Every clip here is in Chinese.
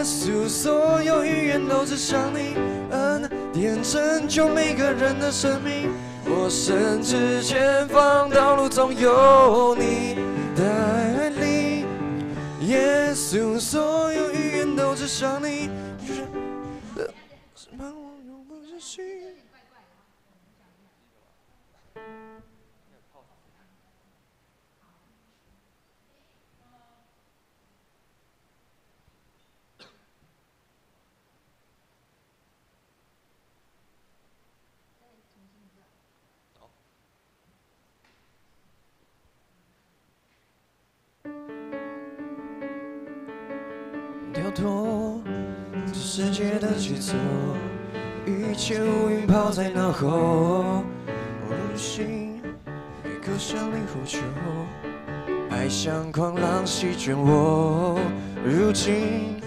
耶稣，所有语言都指向你，恩典拯救每个人的生命。我深知前方道路总有你带领。耶稣，所有语言都指向你，是盼望永不失去。跳脱这世界的节奏，一切乌云抛在脑后。我入心，一颗向你呼求，爱像狂浪席卷我。如今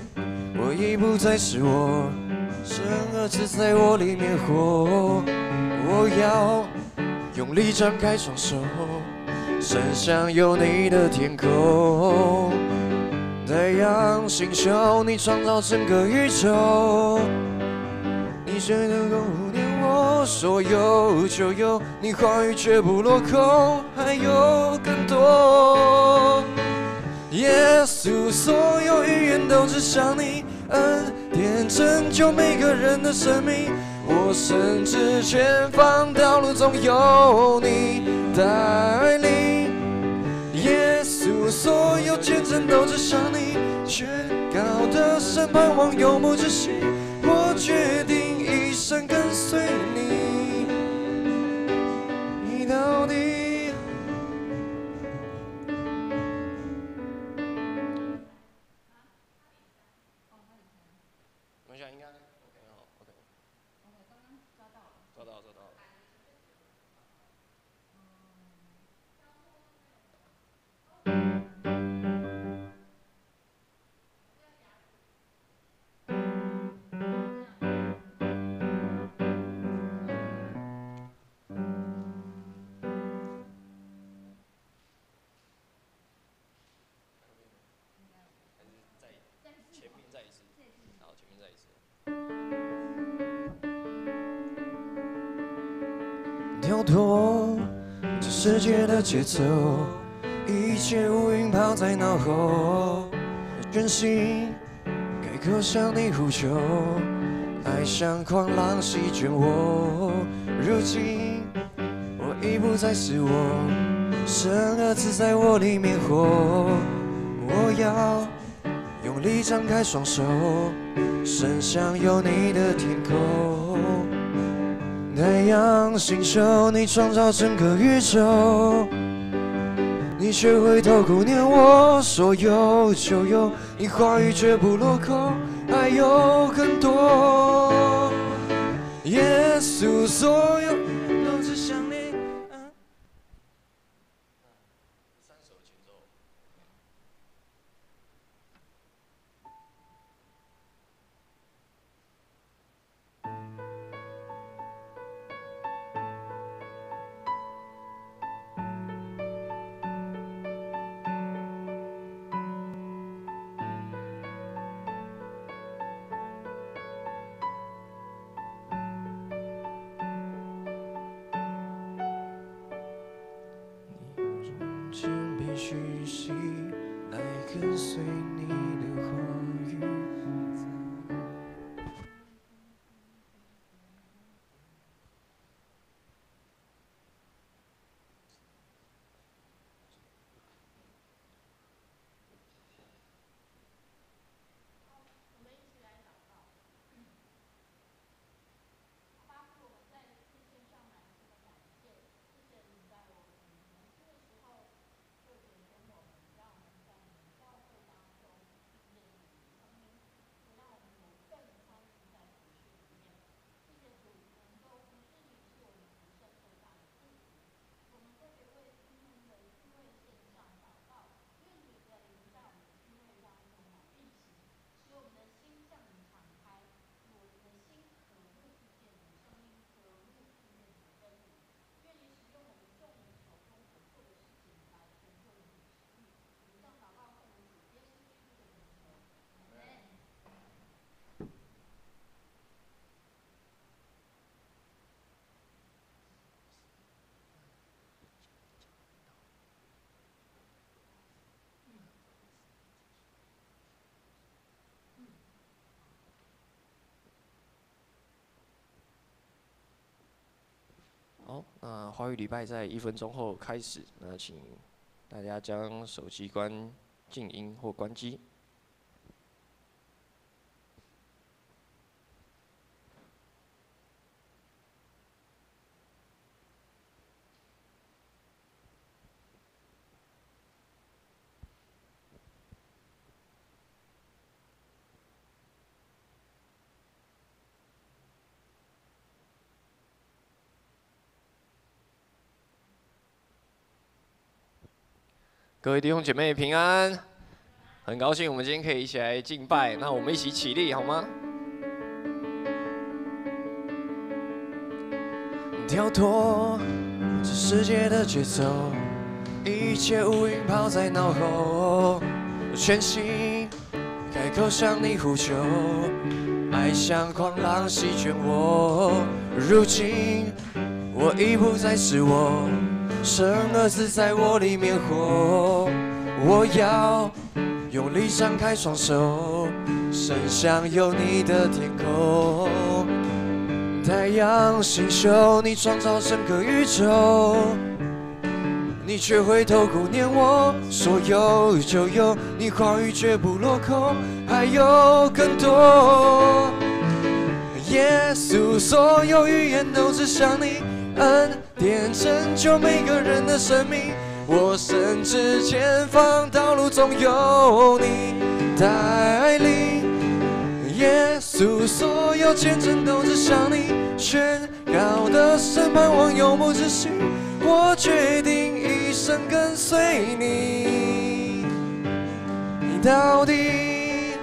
我已不再是我，神儿子在我里面活。我要用力张开双手，伸向有你的天空。太阳、星球，你创造整个宇宙，你谁能够念我所有就有，你话语绝不落空，还有更多。耶稣，所有语言都指向你，恩典拯救每个人的生命。我深知前方道路总有你带领。耶稣，所有见证都指向你，宣告的神盼望永不止息。我决定一生跟随你，你到底。我想应该 OK 好 OK。刚刚抓到了。抓到了。跳脱这世界的节奏，一切乌云抛在脑后。全心开口向你呼求，爱像狂浪席卷我。如今我已不再是我，神儿子在我里面活。我要用力张开双手，伸向有你的天空。太阳、星球，你创造整个宇宙，你却会透口念我所有就有，你话语绝不落空，还有更多。耶稣，所有都指向你。准备学习来跟随你的话语。好，那华语礼拜在1分钟后开始。那请大家将手机关静音或关机。各位弟兄姐妹平安，很高兴我们今天可以一起来敬拜。那我们一起起立好吗？跳脱这世界的节奏，一切乌云抛在脑后，全心开口向你呼求，爱像狂浪席卷我。如今我已不再是我。神儿子在我里面活，我要用力张开双手，伸向有你的天空。太阳星宿，你创造整个宇宙，你却回头顾念我，所有就有，你话语绝不落空，还有更多。耶稣，所有语言都指向你。恩典拯救每个人的生命，我甚至前方道路总有你带领。耶稣，所有见证都指向你，宣告的审判往永不止息。我决定一生跟随你，你到底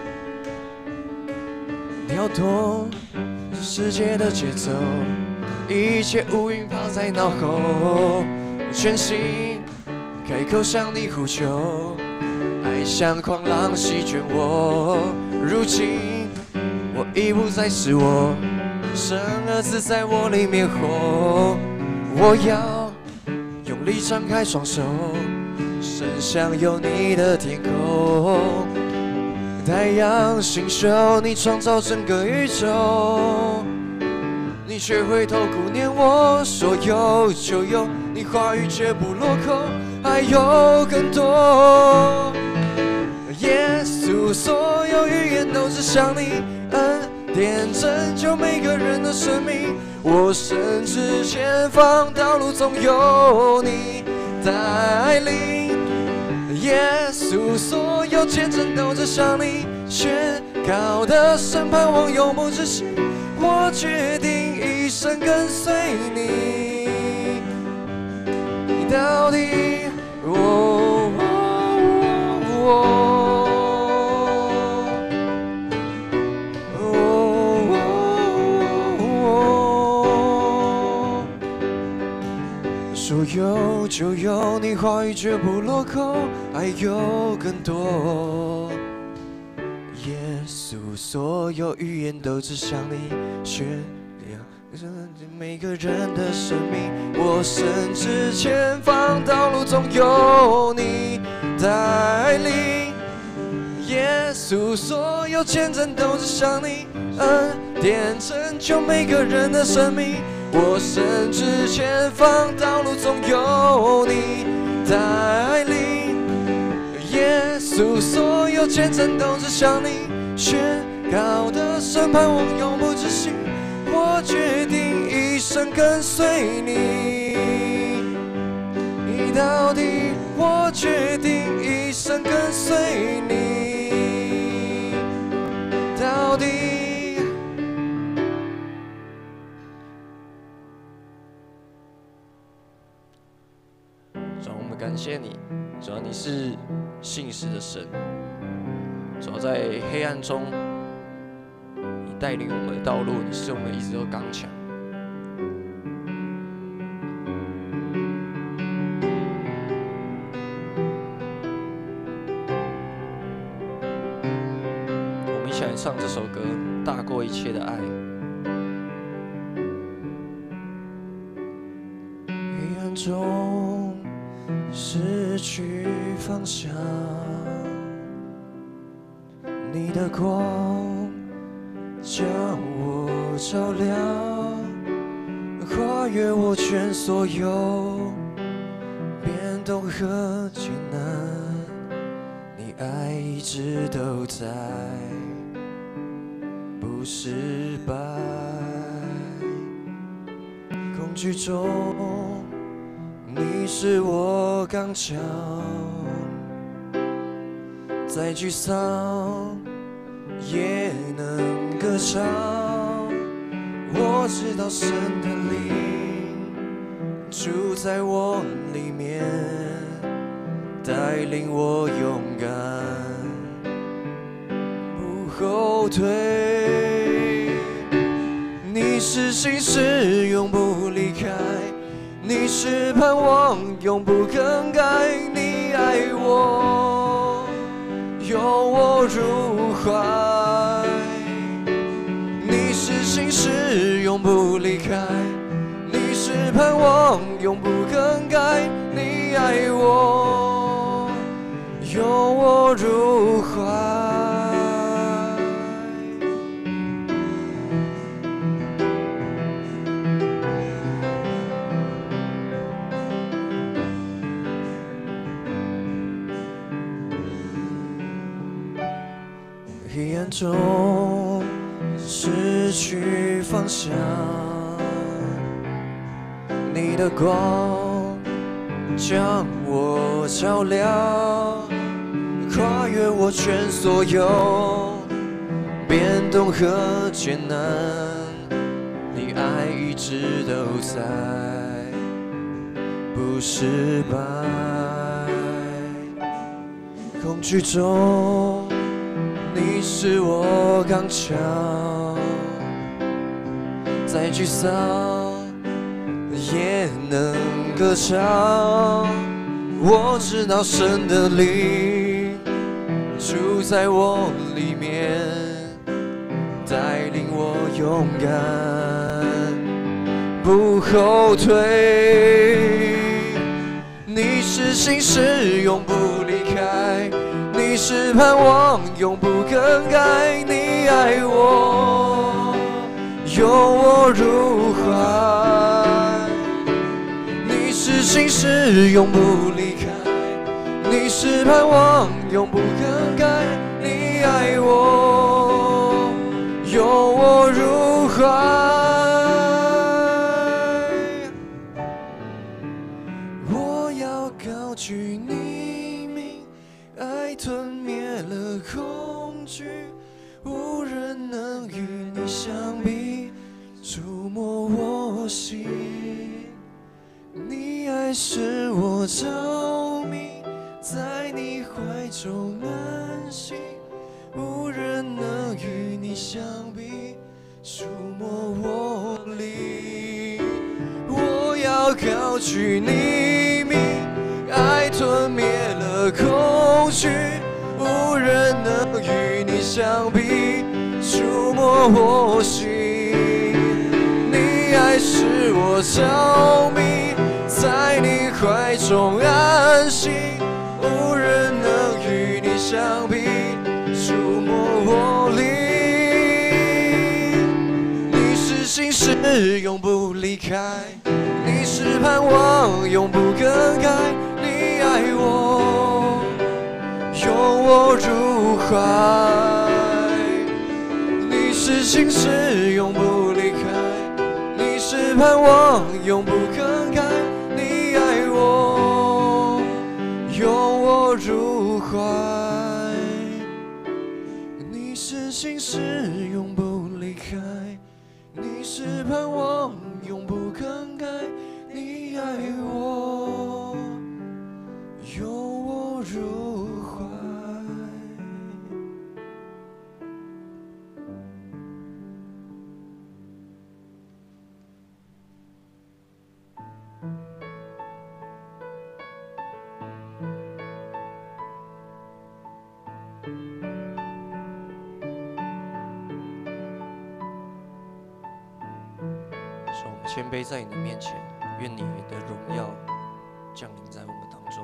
跳脱世界的节奏。一切乌云抛在脑后，全心开口向你呼求，爱像狂浪席卷我。如今我已不再是我，神儿子在我里面活。我要用力张开双手，伸向有你的天空。太阳星宿，你创造整个宇宙。你却回头顾念我，所有就有，你话语绝不落空，还有更多。耶稣，所有语言都指向你，恩典拯救每个人的生命，我甚至前方道路总有你带领。耶稣，所有见证都指向你，宣告的审判往永不止息。我决定一生跟随你，你到底说有就有，你话语绝不落空，还有更多。耶稣，所有语言都指向你，宣告每个人的生命，我甚至前方道路总有你带领。耶稣，所有见证都指向你，恩典拯救每个人的生命，我甚至前方道路总有你带领。耶稣，所有见证都指向你，宣告的审判往永不止息。我决定一生跟随你，你到底，我决定一生跟随你，到底。主，我们感谢你，主，你是信实的神，主，在黑暗中你带领我们的道路，你使我们一直都刚强。我们一起来唱这首歌，大过一切的爱。黑暗中失去方向，你的光将我照亮，跨越我全所有变动和艰难，你爱一直都在，不失败。恐惧中，你是我刚强，再沮丧也能歌唱。我知道神的灵住在我里面，带领我勇敢，不后退。你是心事，永不离开；你是盼望，永不更改。你爱我，拥我入怀。你是心事，永不离开；你是盼望，永不更改。你爱我，拥我入怀。黑暗中失去方向，你的光将我照亮，跨越我全所有变动和艰难，你爱一直都在，不失败。恐惧中你是我刚强，再沮丧也能歌唱。我知道神的灵住在我里面，带领我勇敢，不后退。你是心事，永不离开；你是盼望，永不更改。你爱我，拥我入怀。你是心事，永不离开；你是盼望，永不更改。你爱我，拥我入怀。我要高举你名，爱吞灭了恐惧，无人能与你相比，触摸我心。你爱使我着迷，在你怀中安息，无人能与你相比，触摸我灵。我要高举你名，爱吞灭了恐惧，无人能与你相比，触摸我心。你爱使我着迷，在你怀中安息，无人能与你相比，触摸我灵。你是心事，永不离开；你是盼望，永不更改。你爱我，拥我入怀。你是心事，永不离开；你是盼望，永不更改。你爱我，拥我入怀。你是心事，永不离开；你是盼望，永不更改。你爱我，拥我入怀。是我们谦卑在你的面前，愿你的荣耀降临在我们当中。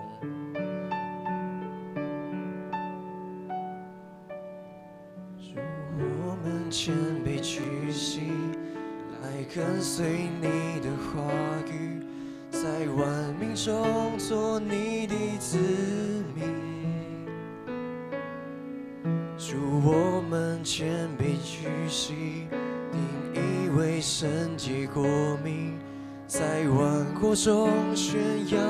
主，我们谦卑屈膝，来来跟随你的话语，在万民中做你的子民。主，我们谦卑屈膝，定义为圣洁国民，在万国中宣扬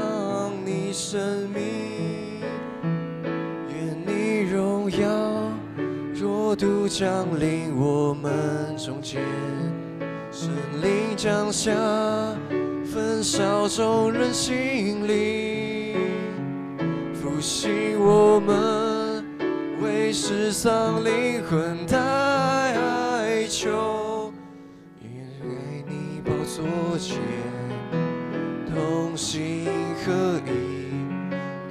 你生命。愿你荣耀国度降临我们中间，圣灵降下，焚烧众人心灵，复兴我们为失丧灵魂代求。愿爱你宝座前同心合一，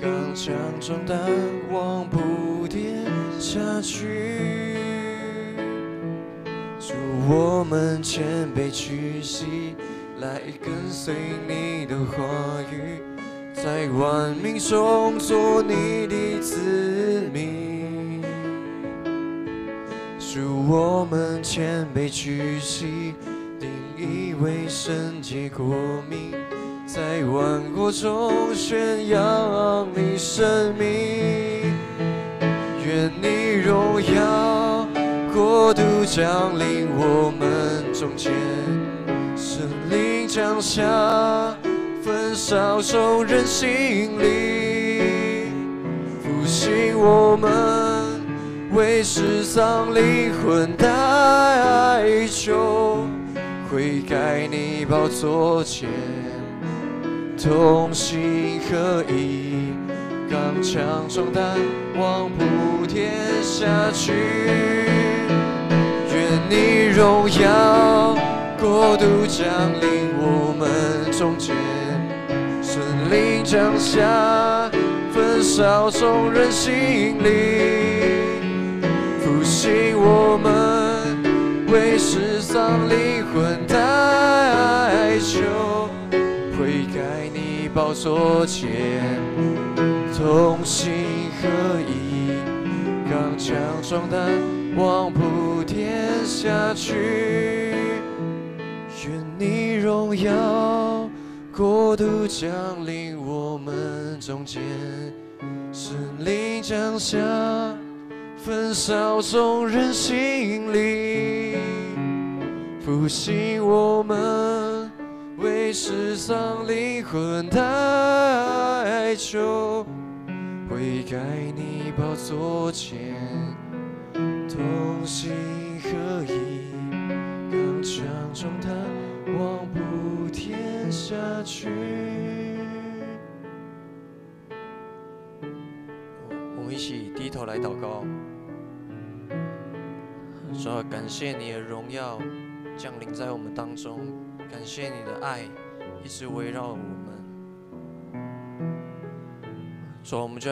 刚强壮胆往不跌下去。主，我们谦卑屈膝，来跟随你的话语，在万民中做你的子民。主，我们谦卑屈膝，定义为圣洁国民，在万国中宣扬你生命。愿你荣耀国度降临我们中间，圣灵降下，焚烧众人心灵，复兴我们为失丧灵魂代求。悔改你宝座前同心合一，刚强壮胆往普天下去。愿你荣耀国度降临我们中间，圣灵降下，焚烧众人心灵，复兴我们为失丧灵魂代求。悔改你宝座前同心合一，刚强壮胆往普天下去。愿你荣耀国度降临我们中间，圣灵降下，焚烧众人心灵，复兴我们为失丧灵魂代求。悔改你宝座前同心合一，刚强壮胆往普天下去。我们一起低头来祷告。主啊，感谢你的荣耀降临在我们当中，感谢你的爱一直围绕我们。主啊，我们就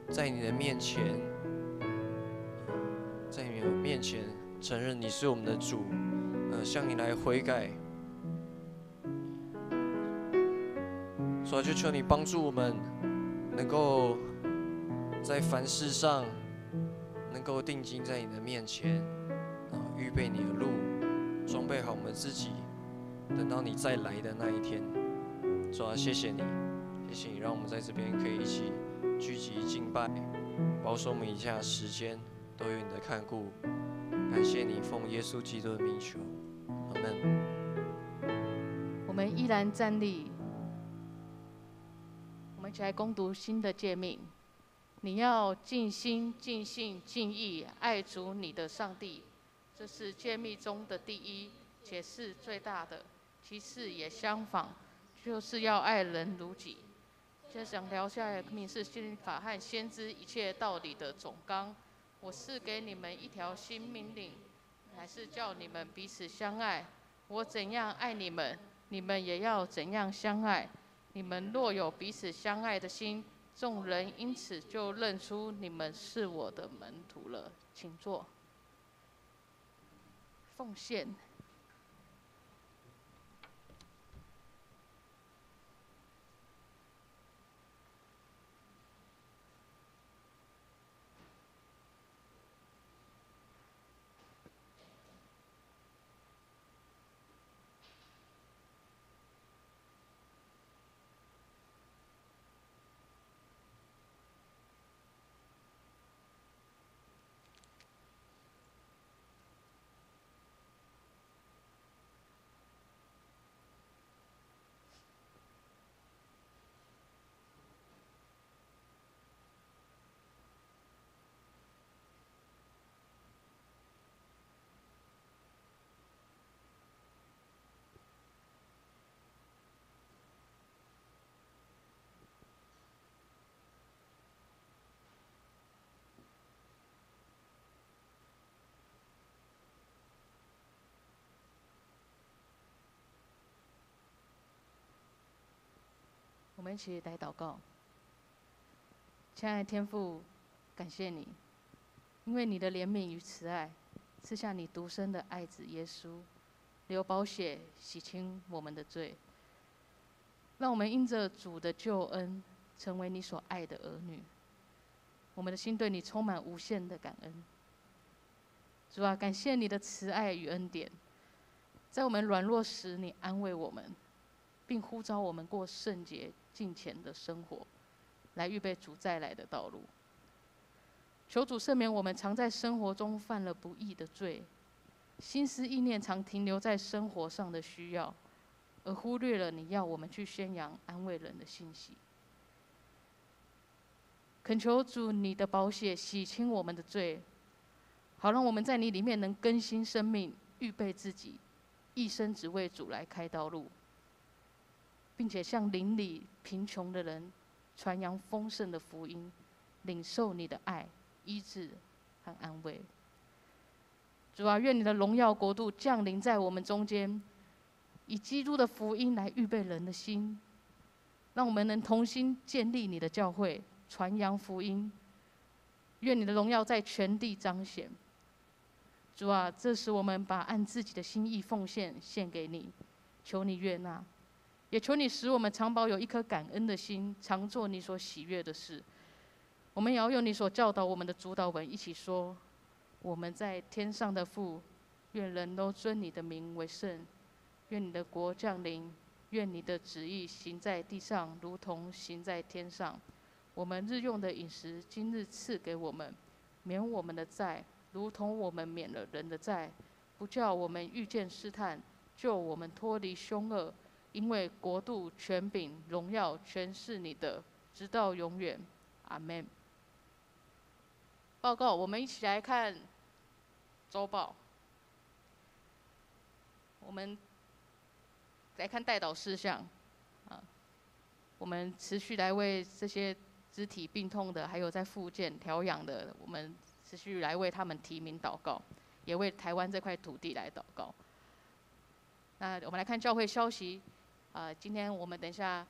在你的面前，在你的面前承认你是我们的主，向你来悔改。主啊，就求你帮助我们，能够在凡事上能够定睛在你的面前，预备你的路，装备好我们自己，等到你再来的那一天。主啊，谢谢你，谢谢你，让我们在这边可以一起聚集敬拜，保守我们以下的时间都有你的看顾。感谢你，奉耶稣基督的名求，阿们。我们依然站立，我们一起来攻读新的诫命。你要尽心、尽性、尽意爱主你的上帝，这是诫命中的第一，且是最大的。其次也相仿，就是要爱人如己。接着聊下来，命是律法和先知一切道理的总纲。我是给你们一条新命令，还是叫你们彼此相爱。我怎样爱你们，你们也要怎样相爱。你们若有彼此相爱的心，众人因此就认出你们是我的门徒了。请坐。奉献。我们一起来祷告。亲爱的天父，感谢你，因为你的怜悯与慈爱，赐下你独生的爱子耶稣，流宝血洗清我们的罪，让我们因着主的救恩，成为你所爱的儿女。我们的心对你充满无限的感恩。主啊，感谢你的慈爱与恩典，在我们软弱时，你安慰我们，并呼召我们过圣洁敬虔的生活，来预备主再来的道路。求主赦免我们常在生活中犯了不义的罪，心思意念常停留在生活上的需要，而忽略了你要我们去宣扬安慰人的信息。恳求主你的宝血洗清我们的罪，好让我们在你里面能更新生命，预备自己，一生只为主来开道路，并且向邻里贫穷的人传扬丰盛的福音，领受你的爱、医治和安慰。主啊，愿你的荣耀国度降临在我们中间，以基督的福音来预备人的心，让我们能同心建立你的教会，传扬福音。愿你的荣耀在全地彰显。主啊，这时我们把按自己的心意奉献献给你，求你悦纳，也求你使我们常保有一颗感恩的心，常做你所喜悦的事。我们也要用你所教导我们的主导文一起说：我们在天上的父，愿人都尊你的名为圣。愿你的国降临，愿你的旨意行在地上，如同行在天上。我们日用的饮食，今日赐给我们，免我们的债，如同我们免了人的债，不叫我们遇见试探，救我们脱离凶恶。因为国度、权柄、荣耀，全是你的，直到永远。阿们。报告，我们一起来看周报。我们来看代祷事项。我们持续来为这些肢体病痛的，还有在复健调养的，我们持续来为他们提名祷告，也为台湾这块土地来祷告。那我们来看教会消息。今天我们等一下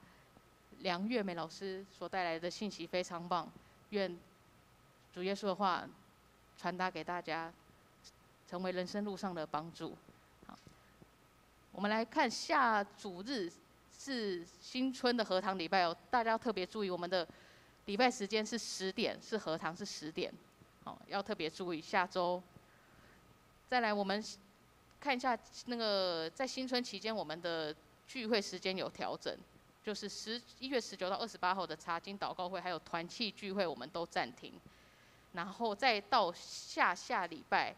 梁月美老师所带来的信息非常棒，愿主耶稣的话传达给大家，成为人生路上的帮助。好，我们来看下主日是新春的合堂礼拜哦，大家要特别注意，我们的礼拜时间是10点，是合堂是10点，要特别注意下周。再来，我们看一下那个在新春期间我们的聚会时间有调整，就是1月19到28号的查经祷告会，还有团契聚会我们都暂停，然后再到下礼拜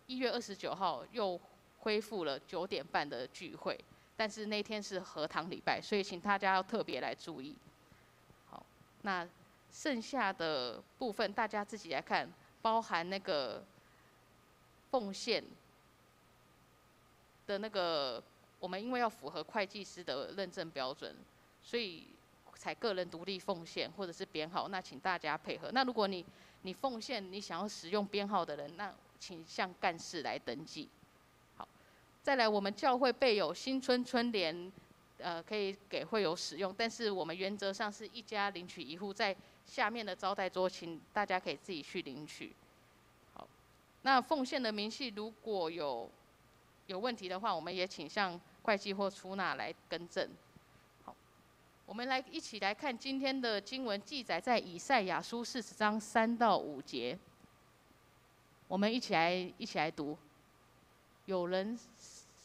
1月29号又恢复了9点半的聚会，但是那天是合堂礼拜，所以请大家要特别来注意。好，那剩下的部分大家自己来看，包含那个奉献的那个，我们因为要符合会计师的认证标准，所以采个人独立奉献或者是编号，那请大家配合。那如果你奉献你想要使用编号的人，那请向干事来登记。好，再来我们教会备有新春春联，可以给会友使用，但是我们原则上是一家领取一户，在下面的招待桌，请大家可以自己去领取。好，那奉献的明细如果有问题的话，我们也请向会计或出纳来更正。好，我们一起来看今天的经文，记载在以赛亚书40章3到5节。我们一起来读。有人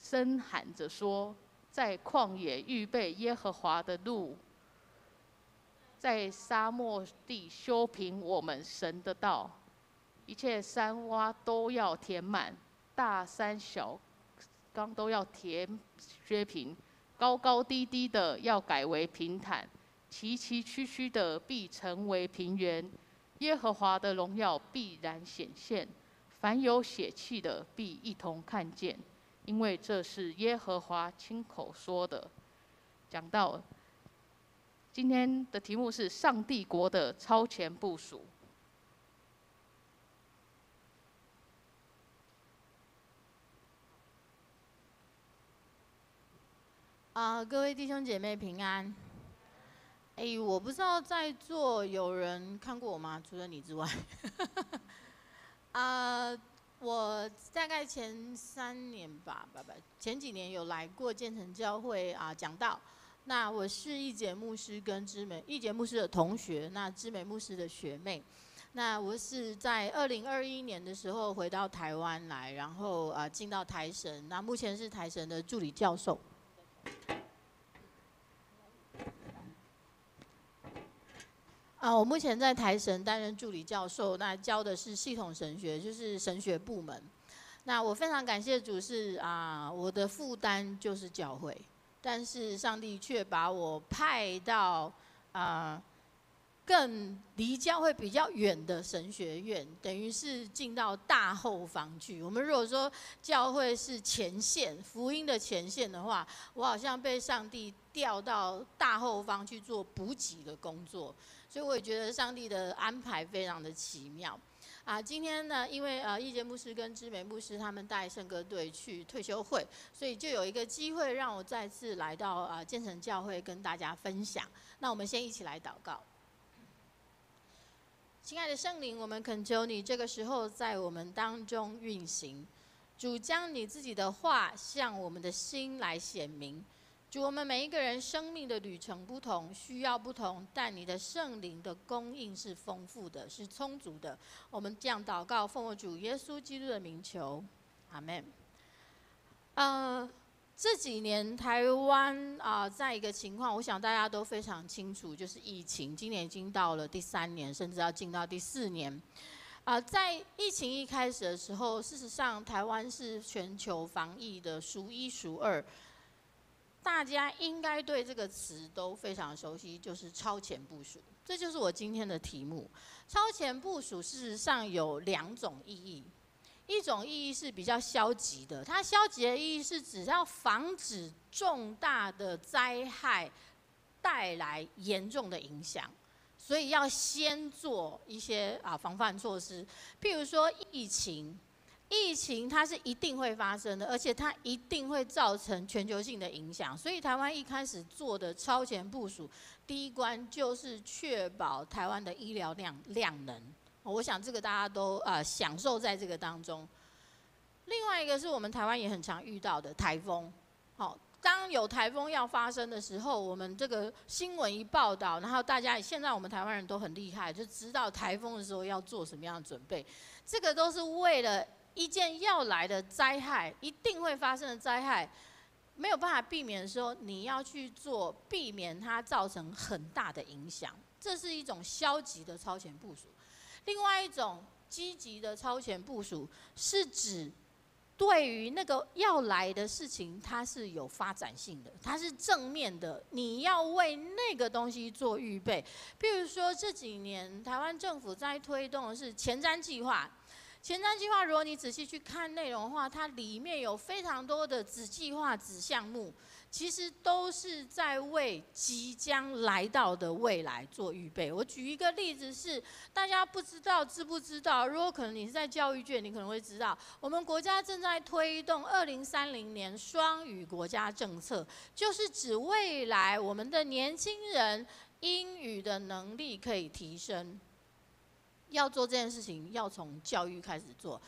声喊着说，在旷野预备耶和华的路，在沙漠地修平我们神的道。一切山洼都要填满，大山小冈都要削平，高高低低的要改为平坦，崎崎岖岖的必成为平原。耶和华的荣耀必然显现，凡有血气的必一同看见，因为这是耶和华亲口说的。讲到今天的题目是上帝国的超前部署。各位弟兄姐妹平安。我不知道在座有人看过我吗？除了你之外，我大概前3年吧，前几年有来过建成教会讲道。那我是义杰牧师跟义杰牧师的同学，那知美牧师的学妹。那我是在2021年的时候回到台湾来，然后进到台神，那目前是台神的助理教授。我目前在台神担任助理教授，那教的是系统神学，就是神学部门。那我非常感谢主是我的负担就是教会，但是上帝却把我派到更离教会比较远的神学院，等于是进到大后方去。我们如果说教会是前线，福音的前线的话，我好像被上帝调到大后方去做补给的工作。所以我也觉得上帝的安排非常的奇妙。今天呢，因为义杰牧师跟知美牧师他们带圣歌队去退休会，所以就有一个机会让我再次来到建成教会跟大家分享。那我们先一起来祷告。亲爱的圣灵，我们恳求你这个时候在我们当中运行，主将你自己的话向我们的心来显明。主，我们每一个人生命的旅程不同，需要不同，但你的圣灵的供应是丰富的，是充足的。我们这样祷告，奉我主耶稣基督的名求，阿们。这几年台湾在一个情况，我想大家都非常清楚，就是疫情。今年已经到了第3年，甚至要进到第4年。在疫情一开始的时候，事实上台湾是全球防疫的数1数2。大家应该对这个词都非常熟悉，就是超前部署。这就是我今天的题目。超前部署事实上有2种意义，一种意义是比较消极的，它消极的意义是指要防止重大的灾害带来严重的影响，所以要先做一些防范措施，譬如说疫情它是一定会发生的，而且它一定会造成全球性的影响。所以台湾一开始做的超前部署，第一关就是确保台湾的医疗量能。我想这个大家都享受在这个当中。另外一个是我们台湾也很常遇到的台风。当有台风要发生的时候，我们这个新闻一报道，然后大家现在我们台湾人都很厉害，就知道台风的时候要做什么样的准备。这个都是为了一件要来的灾害，一定会发生的灾害，没有办法避免的时候，你要去做避免它造成很大的影响。这是一种消极的超前部署。另外一种积极的超前部署，是指对于那个要来的事情，它是有发展性的，它是正面的，你要为那个东西做预备。譬如说这几年台湾政府在推动的是前瞻计划。前瞻计划，如果你仔细去看内容的话，它里面有非常多的子计划、子项目，其实都是在为即将来到的未来做预备。我举一个例子是，大家不知道知不知道？如果可能你是在教育界，你可能会知道，我们国家正在推动2030年双语国家政策，就是指未来我们的年轻人英语的能力可以提升。要做这件事情，要从教育开始做。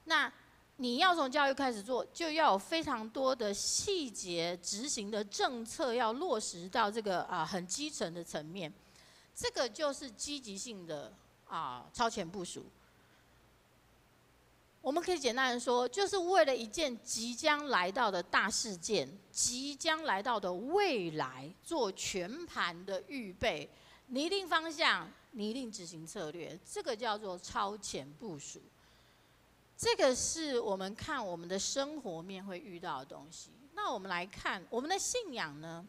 那你要从教育开始做，就要有非常多的细节执行的政策要落实到这个很基层的层面。这个就是积极性的超前部署。我们可以简单的说，就是为了一件即将来到的大事件、即将来到的未来做全盘的预备，拟定方向。拟定执行策略，这个叫做超前部署。这个是我们看我们的生活面会遇到的东西。那我们来看我们的信仰呢？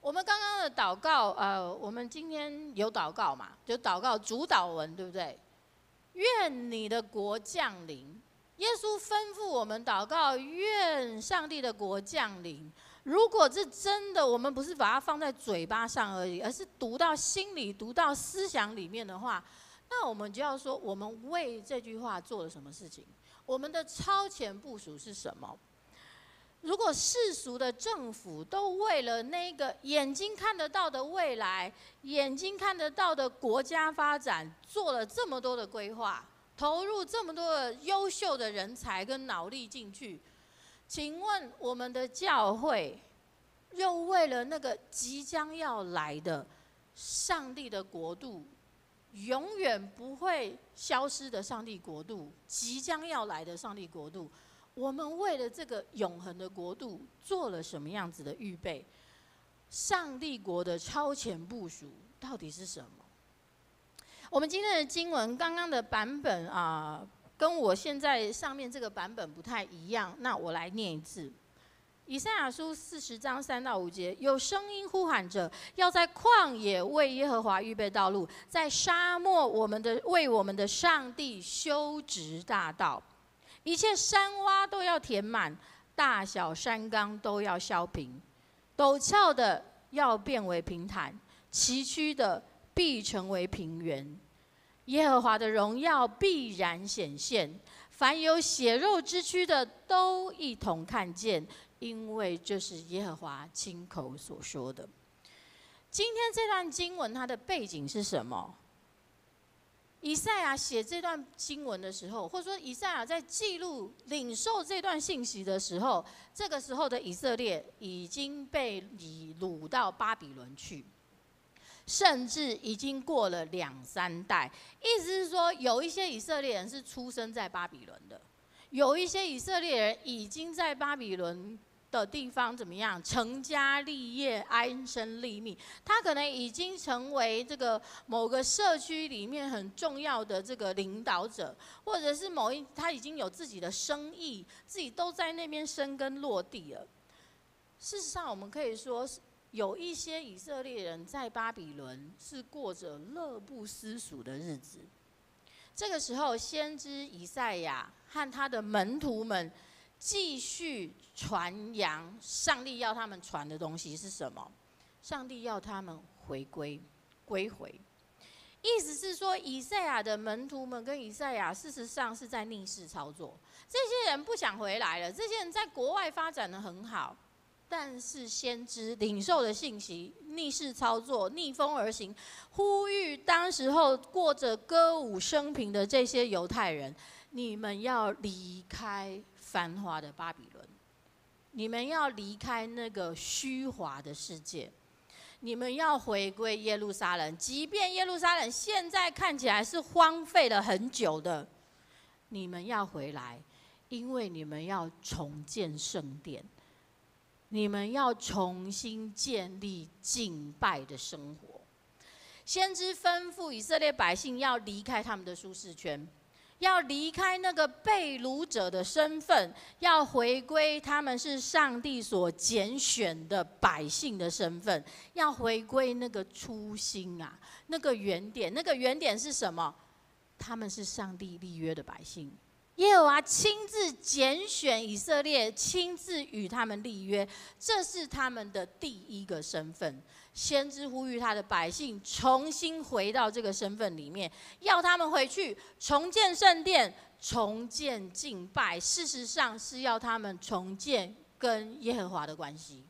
我们刚刚的祷告，我们今天有祷告嘛？就祷告主祷文，对不对？愿你的国降临。耶稣吩咐我们祷告，愿上帝的国降临。如果这真的，我们不是把它放在嘴巴上而已，而是读到心里、读到思想里面的话，那我们就要说，我们为这句话做了什么事情？我们的超前部署是什么？如果世俗的政府都为了那个眼睛看得到的未来、眼睛看得到的国家发展，做了这么多的规划，投入这么多的优秀的人才跟脑力进去，请问我们的教会又为了那个即将要来的上帝的国度，永远不会消失的上帝国度，即将要来的上帝国度，我们为了这个永恒的国度做了什么样子的预备？上帝国的超前部署到底是什么？我们今天的经文刚刚的版本跟我现在上面这个版本不太一样，那我来念一次。以赛亚书40章3到5节，有声音呼喊着，要在旷野为耶和华预备道路，在沙漠为我们的上帝修直大道。一切山洼都要填满，大小山冈都要削平，陡峭的要变为平坦，崎岖的必成为平原。耶和华的荣耀必然显现，凡有血肉之躯的都一同看见，因为这是耶和华亲口所说的。今天这段经文它的背景是什么？以赛亚写这段经文的时候，或者说以赛亚在记录领受这段信息的时候，这个时候的以色列已经被掳到巴比伦去，甚至已经过了2、3代。意思是说，有一些以色列人是出生在巴比伦的，有一些以色列人已经在巴比伦的地方怎么样成家立业、安身立命，他可能已经成为这个某个社区里面很重要的这个领导者，或者是他已经有自己的生意，自己都在那边生根落地了。事实上，我们可以说，有一些以色列人在巴比伦是过着乐不思蜀的日子。这个时候，先知以赛亚和他的门徒们继续传扬上帝要他们传的东西是什么？上帝要他们归回。意思是说，以赛亚的门徒们跟以赛亚事实上是在逆势操作。这些人不想回来了，这些人在国外发展得很好，但是先知领受的信息逆势操作，逆风而行，呼吁当时候过着歌舞升平的这些犹太人，你们要离开繁华的巴比伦，你们要离开那个虚华的世界，你们要回归耶路撒冷。即便耶路撒冷现在看起来是荒废了很久的，你们要回来，因为你们要重建圣殿，你们要重新建立敬拜的生活。先知吩咐以色列百姓要离开他们的舒适圈，要离开那个被掳者的身份，要回归他们是上帝所拣选的百姓的身份，要回归那个初心啊，那个原点。那个原点是什么？他们是上帝立约的百姓，耶和华亲自拣选以色列，亲自与他们立约，这是他们的第一个身份。先知呼吁他的百姓重新回到这个身份里面，要他们回去重建圣殿，重建敬拜。事实上是要他们重建跟耶和华的关系。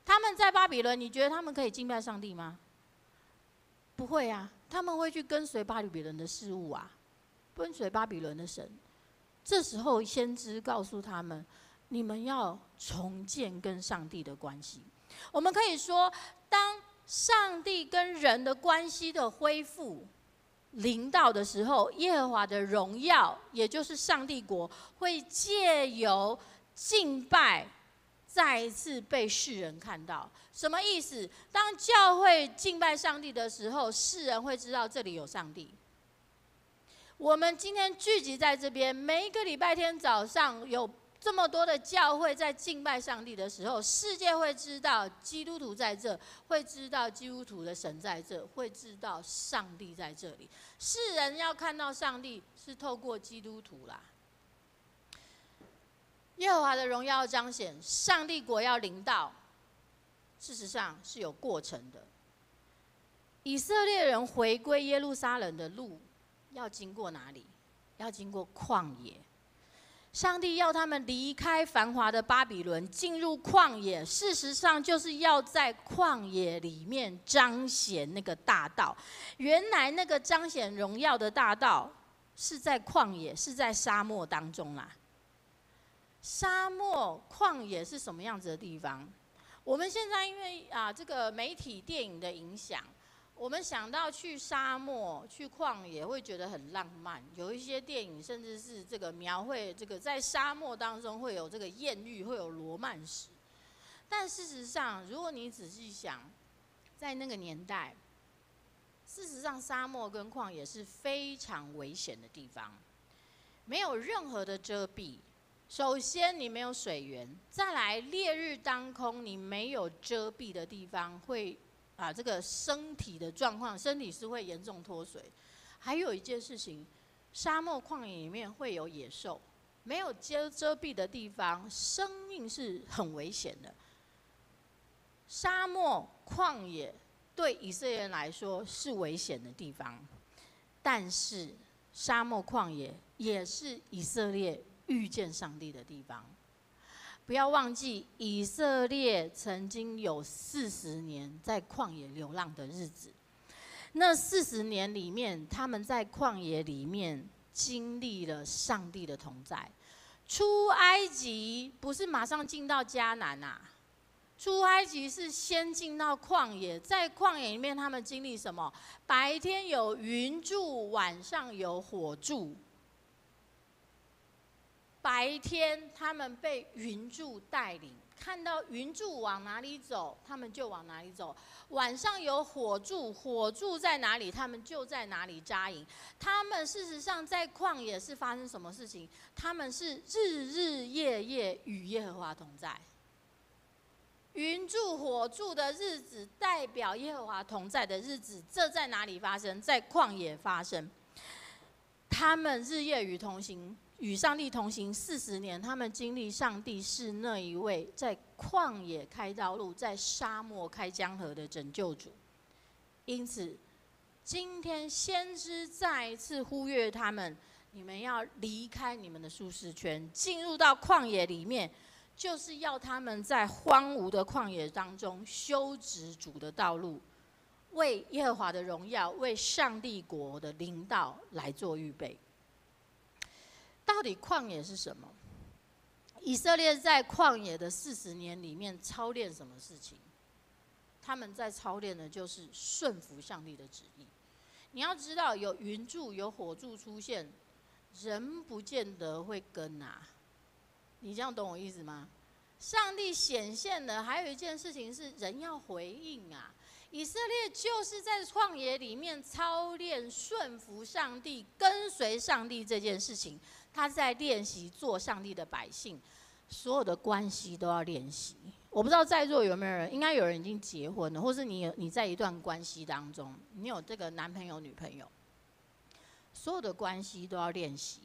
他们在巴比伦，你觉得他们可以敬拜上帝吗？不会啊，他们会去跟随巴比伦的事物啊，跟随巴比伦的神。这时候先知告诉他们，你们要重建跟上帝的关系。我们可以说，当上帝跟人的关系的恢复临到的时候，耶和华的荣耀，也就是上帝国，会借由敬拜再一次被世人看到。什么意思？当教会敬拜上帝的时候，世人会知道这里有上帝。我们今天聚集在这边，每一个礼拜天早上有这么多的教会在敬拜上帝的时候，世界会知道基督徒在这，会知道基督徒的神在这，会知道上帝在这里。世人要看到上帝是透过基督徒啦。耶和华的荣耀彰显，上帝国要临到，事实上是有过程的。以色列人回归耶路撒冷的路要经过哪里？要经过旷野。上帝要他们离开繁华的巴比伦，进入旷野，事实上就是要在旷野里面彰显那个大道。原来那个彰显荣耀的大道是在旷野，是在沙漠当中啦。沙漠、旷野是什么样子的地方？我们现在因为这个媒体、电影的影响，我们想到去沙漠、去旷野会觉得很浪漫。有一些电影甚至是这个描绘这个在沙漠当中会有这个艳遇，会有罗曼史。但事实上，如果你仔细想，在那个年代，事实上沙漠跟旷野是非常危险的地方，没有任何的遮蔽。首先，你没有水源；再来，烈日当空，你没有遮蔽的地方会。这个身体的状况，身体是会严重脱水。还有一件事情，沙漠旷野里面会有野兽，没有遮蔽的地方，生命是很危险的。沙漠旷野对以色列人来说是危险的地方，但是沙漠旷野也是以色列遇见上帝的地方。不要忘记，以色列曾经有40年在旷野流浪的日子。那40年里面，他们在旷野里面经历了上帝的同在。出埃及不是马上进到迦南啊，出埃及是先进到旷野，在旷野里面，他们经历什么？白天有云柱，晚上有火柱。白天他们被云柱带领，看到云柱往哪里走，他们就往哪里走。晚上有火柱，火柱在哪里，他们就在哪里扎营。他们事实上在旷野是发生什么事情？他们是日日夜夜与耶和华同在。云柱火柱的日子代表耶和华同在的日子，这在哪里发生？在旷野发生。他们日夜与上帝同行40年，他们经历上帝是那一位在旷野开道路，在沙漠开江河的拯救主。因此，今天先知再一次呼吁他们：你们要离开你们的舒适圈，进入到旷野里面，就是要他们在荒芜的旷野当中修直主的道路，为耶和华的荣耀，为上帝国的领导来做预备。到底旷野是什么？以色列在旷野的40年里面操练什么事情？他们在操练的就是顺服上帝的旨意。你要知道，有云柱、有火柱出现，人不见得会跟啊。你这样懂我意思吗？上帝显现的还有一件事情是人要回应啊。以色列就是在旷野里面操练顺服上帝、跟随上帝这件事情。他在练习做上帝的百姓，所有的关系都要练习。我不知道在座有没有人，应该有人已经结婚了，或是你在一段关系当中，你有这个男朋友、女朋友，所有的关系都要练习，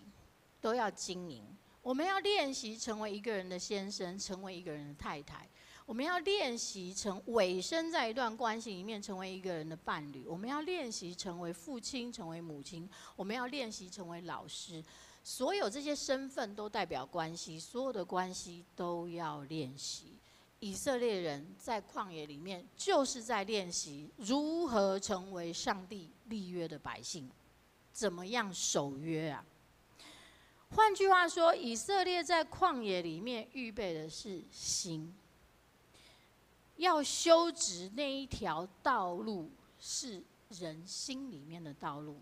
都要经营。我们要练习成为一个人的先生，成为一个人的太太。我们要练习委身在一段关系里面，成为一个人的伴侣。我们要练习成为父亲，成为母亲。我们要练习成为老师。所有这些身份都代表关系，所有的关系都要练习。以色列人在旷野里面，就是在练习如何成为上帝立约的百姓，怎么样守约啊？换句话说，以色列在旷野里面预备的是心，要修直那一条道路，是人心里面的道路。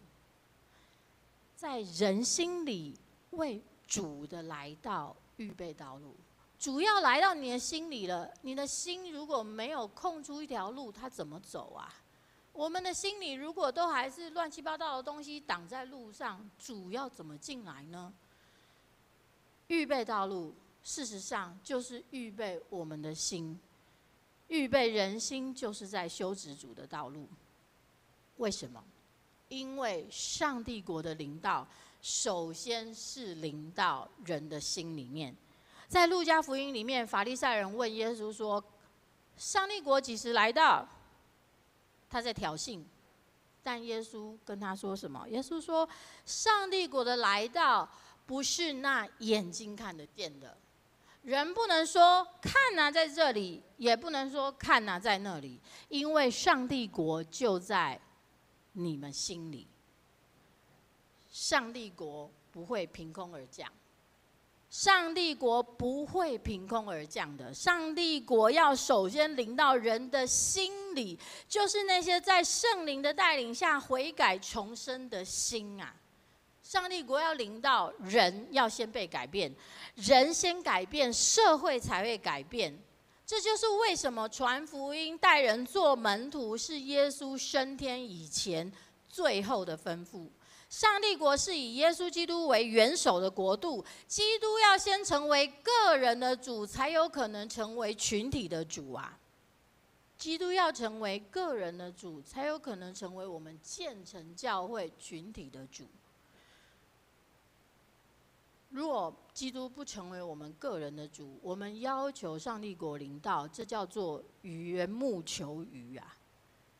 在人心里为主的来到预备道路，主要来到你的心里了。你的心如果没有空出一条路，它怎么走啊？我们的心里如果都还是乱七八糟的东西挡在路上，主要怎么进来呢？预备道路，事实上就是预备我们的心，预备人心，就是在修直主的道路。为什么？因为上帝国的临到，首先是临到人的心里面。在路加福音里面，法利赛人问耶稣说：“上帝国几时来到？”他在挑衅，但耶稣跟他说什么？耶稣说：“上帝国的来到，不是那眼睛看得见的。人不能说看啊在这里，也不能说看啊在那里，因为上帝国就在你们心里。上帝国不会凭空而降，上帝国不会凭空而降的。上帝国要首先临到人的心里，就是那些在圣灵的带领下悔改重生的心啊。上帝国要临到人，要先被改变，人先改变，社会才会改变。这就是为什么传福音、带人做门徒是耶稣升天以前最后的吩咐。上帝国是以耶稣基督为元首的国度，基督要先成为个人的主，才有可能成为群体的主啊。基督要成为个人的主，才有可能成为我们建成教会群体的主。如果基督不成为我们个人的主，我们要求上帝国临到，这叫做缘木求鱼啊。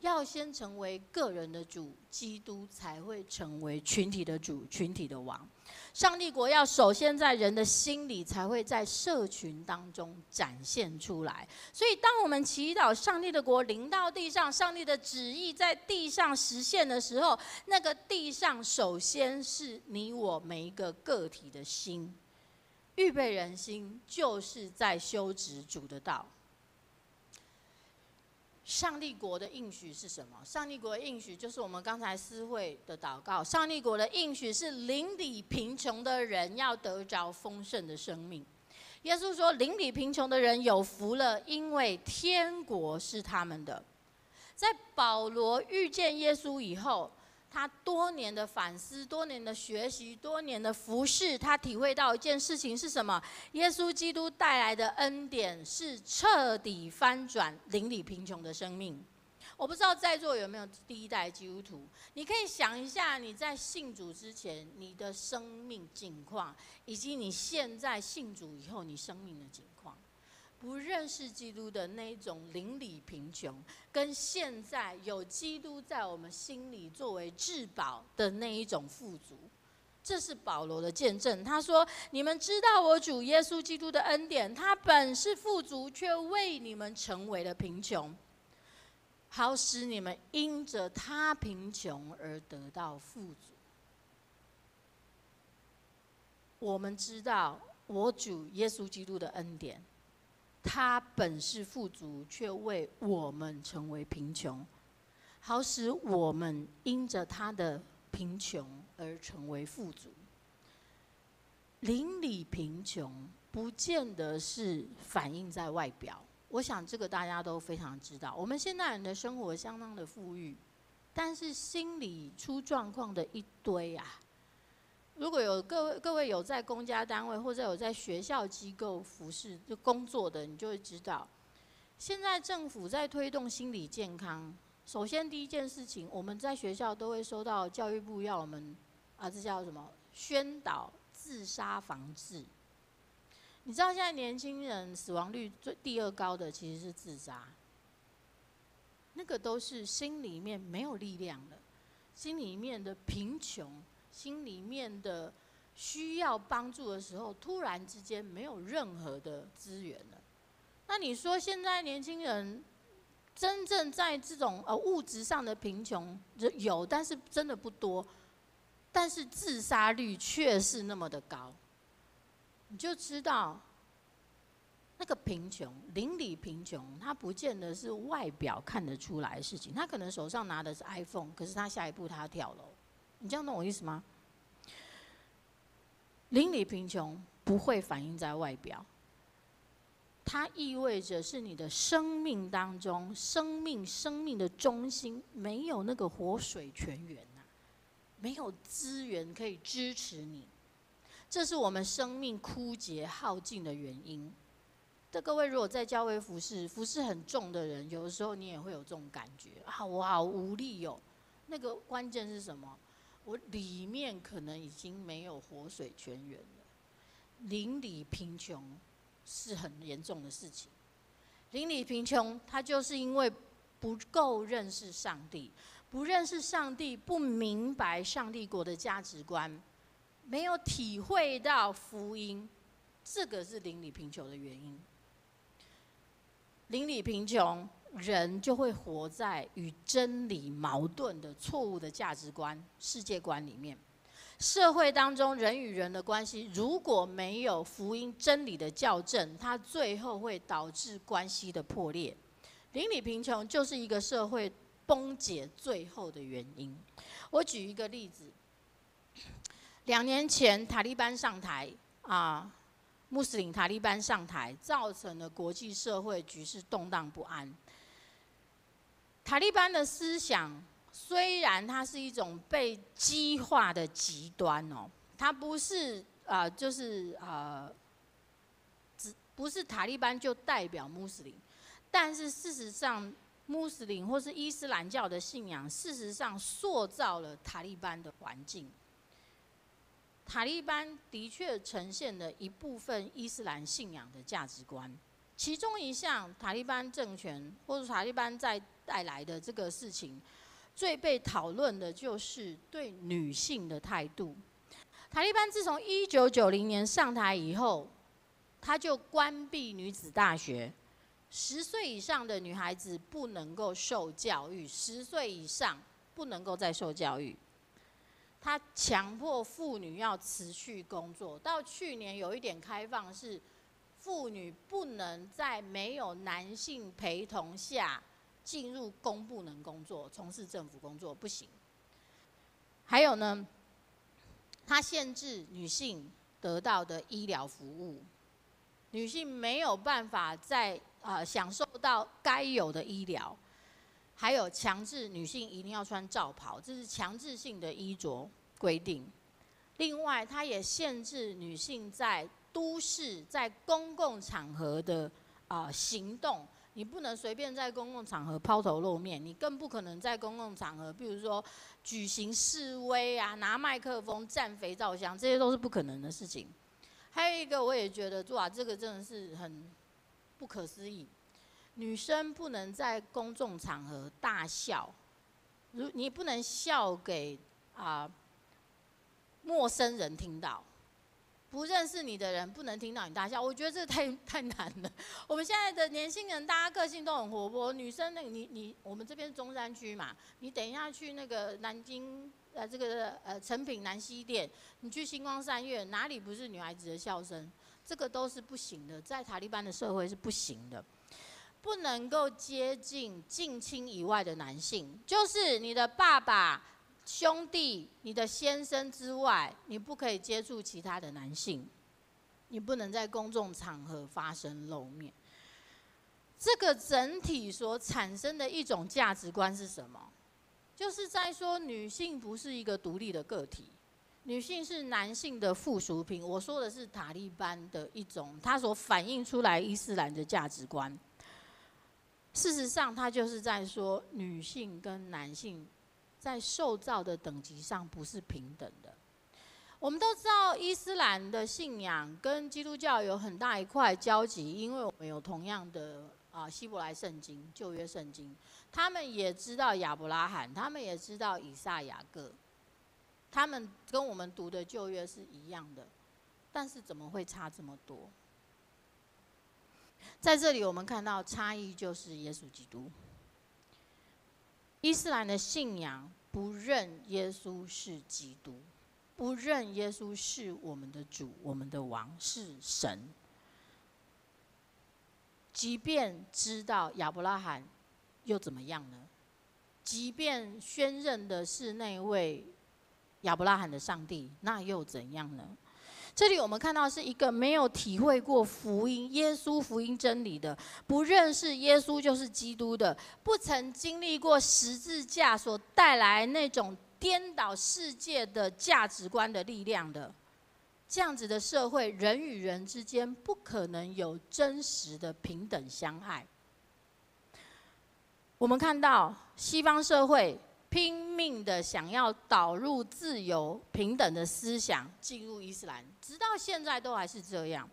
要先成为个人的主，基督才会成为群体的主、群体的王。上帝国要首先在人的心里，才会在社群当中展现出来。所以，当我们祈祷上帝的国临到地上，上帝的旨意在地上实现的时候，那个地上首先是你我每一个个体的心。预备人心，就是在修直主的道。上帝国的应许是什么？上帝国的应许就是我们刚才私会的祷告。上帝国的应许是邻里贫穷的人要得着丰盛的生命。耶稣说，邻里贫穷的人有福了，因为天国是他们的。在保罗遇见耶稣以后，他多年的反思、多年的学习、多年的服侍，他体会到一件事情是什么？耶稣基督带来的恩典是彻底翻转邻里贫穷的生命。我不知道在座有没有第一代基督徒，你可以想一下你在信主之前你的生命境况，以及你现在信主以后你生命的境况。不认识基督的那一种邻里贫穷，跟现在有基督在我们心里作为至宝的那一种富足，这是保罗的见证。他说：“你们知道我主耶稣基督的恩典，他本是富足，却为你们成为了贫穷，好使你们因着他贫穷而得到富足。”我们知道我主耶稣基督的恩典。他本是富足，却为我们成为贫穷，好使我们因着他的贫穷而成为富足。邻里贫穷不见得是反映在外表，我想这个大家都非常知道。我们现代人的生活相当的富裕，但是心里出状况的一堆啊。如果有各位有在公家单位或者有在学校机构服侍就工作的，你就会知道，现在政府在推动心理健康。首先第一件事情，我们在学校都会收到教育部要我们这叫什么？宣导自杀防治。你知道现在年轻人死亡率第二高的其实是自杀，那个都是心里面没有力量的，心里面的贫穷。心里面的需要帮助的时候，突然之间没有任何的资源了。那你说现在年轻人真正在这种物质上的贫穷有，但是真的不多，但是自杀率却是那么的高，你就知道那个贫穷，邻里贫穷，它不见得是外表看得出来的事情。他可能手上拿的是 iPhone， 可是他下一步他要跳楼。你这样懂我意思吗？邻里贫穷不会反映在外表，它意味着是你的生命当中，生命的中心没有那个活水泉源啊，没有资源可以支持你，这是我们生命枯竭耗尽的原因。这各位如果在教会服侍很重的人，有的时候你也会有这种感觉啊，我好无力哦。那个关键是什么？我里面可能已经没有活水泉源了。邻里贫穷是很严重的事情。邻里贫穷，它就是因为不够认识上帝，不认识上帝，不明白上帝国的价值观，没有体会到福音，这个是邻里贫穷的原因。邻里贫穷，人就会活在与真理矛盾的错误的价值观、世界观里面。社会当中人与人的关系，如果没有福音真理的校正，它最后会导致关系的破裂。邻里贫穷就是一个社会崩解最后的原因。我举一个例子，2年前塔利班上台穆斯林塔利班上台，造成了国际社会局势动荡不安。塔利班的思想虽然它是一种被激化的极端它不是不是塔利班就代表穆斯林，但是事实上，穆斯林或是伊斯兰教的信仰，事实上塑造了塔利班的环境。塔利班的确呈现了一部分伊斯兰信仰的价值观，其中一项塔利班政权或者塔利班在带来的这个事情，最被讨论的就是对女性的态度。塔利班自从1990年上台以后，他就关闭女子大学，10岁以上的女孩子不能够受教育，10岁以上不能够再受教育。他强迫妇女要持续工作，到去年有一点开放，是妇女不能在没有男性陪同下进入公部门工作，从事政府工作不行。还有呢，他限制女性得到的医疗服务，女性没有办法在享受到该有的医疗。还有强制女性一定要穿罩袍，这是强制性的衣着规定。另外，它也限制女性在都市、在公共场合的行动。你不能随便在公共场合抛头露面，你更不可能在公共场合，比如说举行示威拿麦克风、站肥皂箱，这些都是不可能的事情。还有一个，我也觉得哇，这个真的是很不可思议。女生不能在公众场合大笑，你不能笑给陌生人听到，不认识你的人不能听到你大笑。我觉得这太难了。我们现在的年轻人，大家个性都很活泼，女生我们这边中山区嘛，你等一下去那个南京诚品南西店，你去星光三月，哪里不是女孩子的笑声？这个都是不行的，在塔利班的社会是不行的。不能够接近近亲以外的男性，就是你的爸爸、兄弟、你的先生之外，你不可以接触其他的男性，你不能在公众场合发生露面。这个整体所产生的一种价值观是什么？就是在说女性不是一个独立的个体，女性是男性的附属品。我说的是塔利班的一种，它所反映出来伊斯兰的价值观。事实上，他就是在说，女性跟男性在受造的等级上不是平等的。我们都知道，伊斯兰的信仰跟基督教有很大一块交集，因为我们有同样的希伯来圣经、旧约圣经，他们也知道亚伯拉罕，他们也知道以撒、雅各，他们跟我们读的旧约是一样的，但是怎么会差这么多？在这里，我们看到差异就是耶稣基督。伊斯兰的信仰不认耶稣是基督，不认耶稣是我们的主、我们的王，是神。即便知道亚伯拉罕，又怎么样呢？即便宣认的是那位亚伯拉罕的上帝，那又怎样呢？这里我们看到是一个没有体会过福音、耶稣福音真理的，不认识耶稣就是基督的，不曾经历过十字架所带来那种颠倒世界的价值观的力量的，这样子的社会，人与人之间不可能有真实的平等相爱。我们看到西方社会拼命的想要导入自由平等的思想进入伊斯兰，直到现在都还是这样。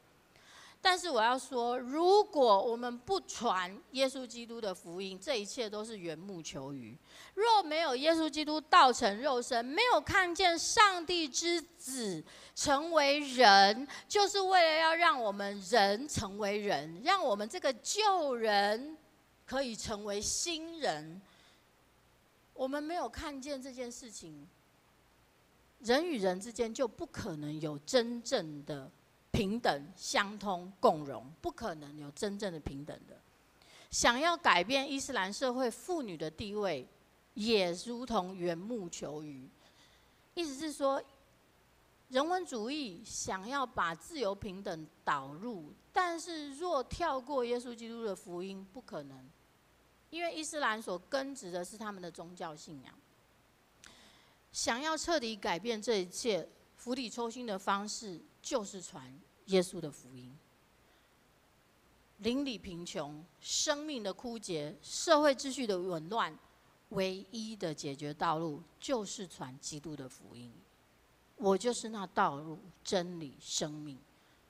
但是我要说，如果我们不传耶稣基督的福音，这一切都是缘木求鱼。若没有耶稣基督道成肉身，没有看见上帝之子成为人，就是为了要让我们人成为人，让我们这个旧人可以成为新人。我们没有看见这件事情，人与人之间就不可能有真正的平等、相通、共荣，不可能有真正的平等的。想要改变伊斯兰社会妇女的地位，也如同缘木求鱼。意思是说，人文主义想要把自由平等导入，但是若跳过耶稣基督的福音，不可能，因为伊斯兰所根植的是他们的宗教信仰。想要彻底改变这一切，釜底抽薪的方式就是传耶稣的福音。邻里贫穷、生命的枯竭、社会秩序的紊乱，唯一的解决道路就是传基督的福音。我就是那道路、真理、生命，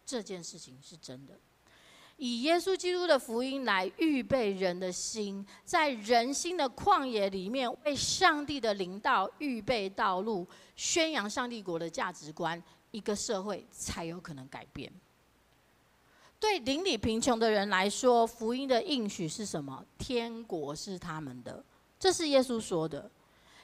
这件事情是真的。以耶稣基督的福音来预备人的心，在人心的旷野里面，为上帝的灵道预备道路，宣扬上帝国的价值观，一个社会才有可能改变。对邻里贫穷的人来说，福音的应许是什么？天国是他们的，这是耶稣说的。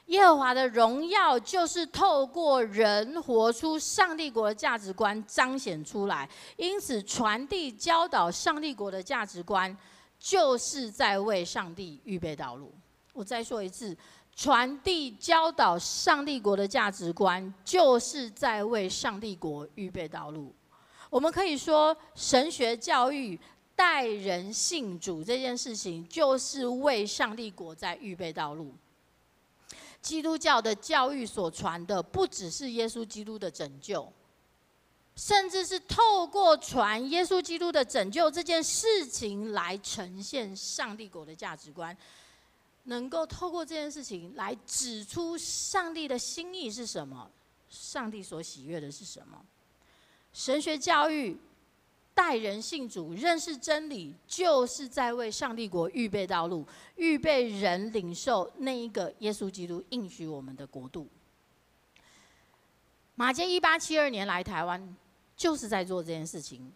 耶和华的荣耀就是透过人活出上帝国的价值观彰显出来，因此传递教导上帝国的价值观，就是在为上帝预备道路。我再说一次，传递教导上帝国的价值观，就是在为上帝国预备道路。我们可以说，神学教育带人信主这件事情，就是为上帝国在预备道路。基督教的教育所传的，不只是耶稣基督的拯救，甚至是透过传耶稣基督的拯救这件事情来呈现上帝国的价值观，能够透过这件事情来指出上帝的心意是什么，上帝所喜悦的是什么。神学教育带人信主、认识真理，就是在为上帝国预备道路，预备人领受那一个耶稣基督应许我们的国度。马偕1872年来台湾，就是在做这件事情。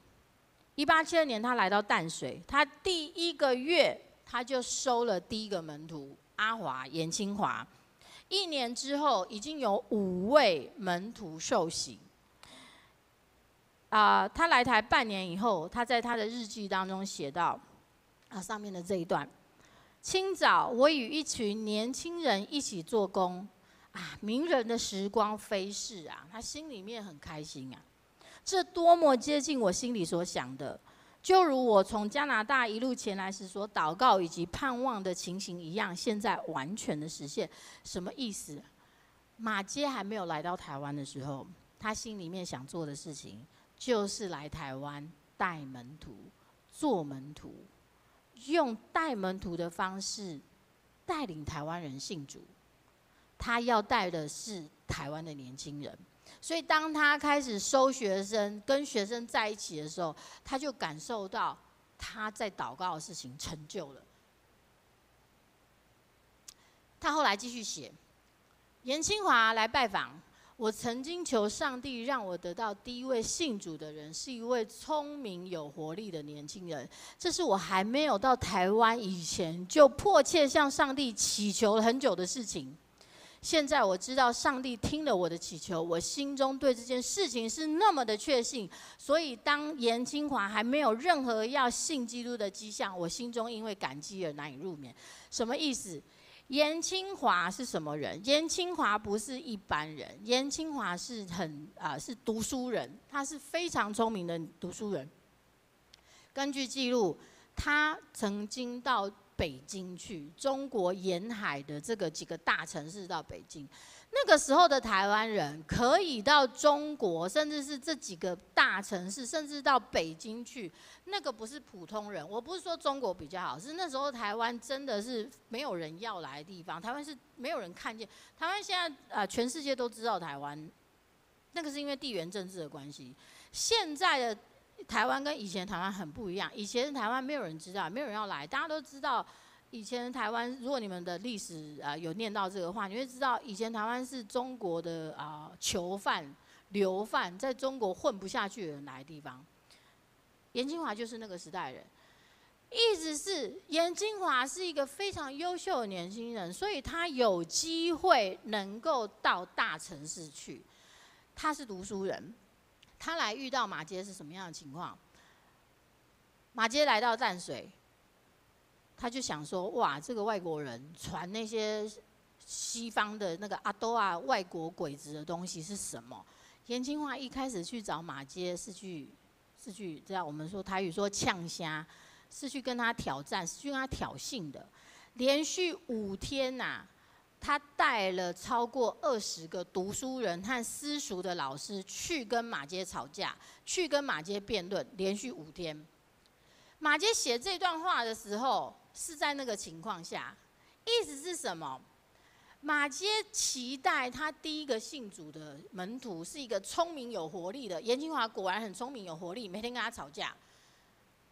1872年他来到淡水，他第一个月他就收了第一个门徒阿华严清华，1年之后已经有5位门徒受洗。他来台半年以后，他在他的日记当中写到，上面的这一段：清早，我与一群年轻人一起做工，迷人的时光飞逝啊，他心里面很开心啊，这多么接近我心里所想的，就如我从加拿大一路前来时所祷告以及盼望的情形一样，现在完全的实现。什么意思？马偕还没有来到台湾的时候，他心里面想做的事情，就是来台湾带门徒、做门徒，用带门徒的方式带领台湾人信主。他要带的是台湾的年轻人，所以当他开始收学生、跟学生在一起的时候，他就感受到他在祷告的事情成就了。他后来继续写，严清华来拜访。我曾经求上帝让我得到第一位信主的人，是一位聪明有活力的年轻人。这是我还没有到台湾以前就迫切向上帝祈求了很久的事情。现在我知道上帝听了我的祈求，我心中对这件事情是那么的确信，所以当严清华还没有任何要信基督的迹象，我心中因为感激而难以入眠。什么意思？严清华是什么人？严清华不是一般人，严清华是是读书人，他是非常聪明的读书人。根据记录，他曾经到北京去，中国沿海的这个几个大城市到北京。那个时候的台湾人可以到中国，甚至是这几个大城市，甚至到北京去，那个不是普通人。我不是说中国比较好，是那时候台湾真的是没有人要来的地方，台湾是没有人看见。台湾现在全世界都知道台湾，那个是因为地缘政治的关系。现在的台湾跟以前台湾很不一样，以前台湾没有人知道，没有人要来，大家都知道。以前台湾，如果你们的历史有念到这个话，你会知道以前台湾是中国的囚犯、流犯，在中国混不下去的人来的地方。严金华就是那个时代人，意思是严金华是一个非常优秀的年轻人，所以他有机会能够到大城市去。他是读书人，他来遇到马偕是什么样的情况？马偕来到淡水。他就想说，哇，这个外国人传那些西方的那个阿多啊外国鬼子的东西是什么？严金华一开始去找马偕是去，这样我们说台语说呛虾，是去跟他挑战，是去跟他挑衅的。连续5天呐，他带了超过20个读书人和私塾的老师去跟马偕吵架，去跟马偕辩论，连续5天。马偕写这段话的时候。是在那个情况下，意思是什么？马偕期待他第一个信主的门徒是一个聪明有活力的。严金华果然很聪明有活力，每天跟他吵架。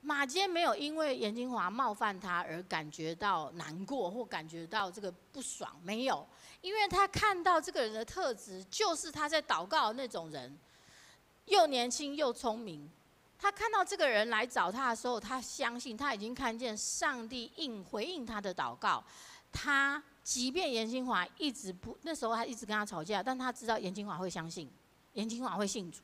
马偕没有因为严金华冒犯他而感觉到难过或感觉到这个不爽，没有，因为他看到这个人的特质就是他在祷告的那种人，又年轻又聪明。他看到这个人来找他的时候，他相信他已经看见上帝回应他的祷告。他即便严金华一直不，那时候他一直跟他吵架，但他知道严金华会相信，严金华会信主。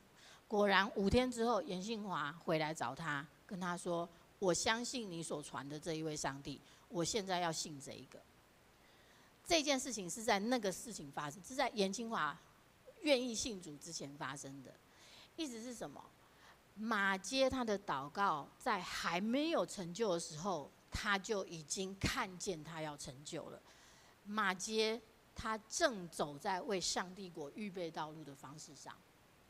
果然5天之后，严金华回来找他，跟他说：“我相信你所传的这一位上帝，我现在要信这一个。”这件事情是在那个事情发生，是在严金华愿意信主之前发生的。意思是什么？马偕他的祷告在还没有成就的时候，他就已经看见他要成就了。马偕他正走在为上帝国预备道路的方式上。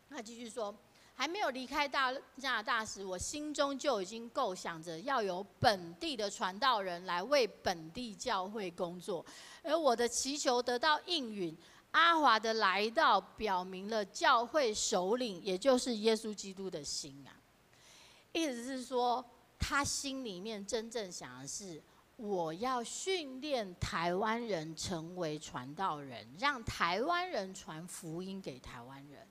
他继续说，还没有离开加拿大时，我心中就已经构想着要有本地的传道人来为本地教会工作，而我的祈求得到应允。阿华的来到，表明了教会首领，也就是耶稣基督的心啊。意思是说，他心里面真正想的是，我要训练台湾人成为传道人，让台湾人传福音给台湾人。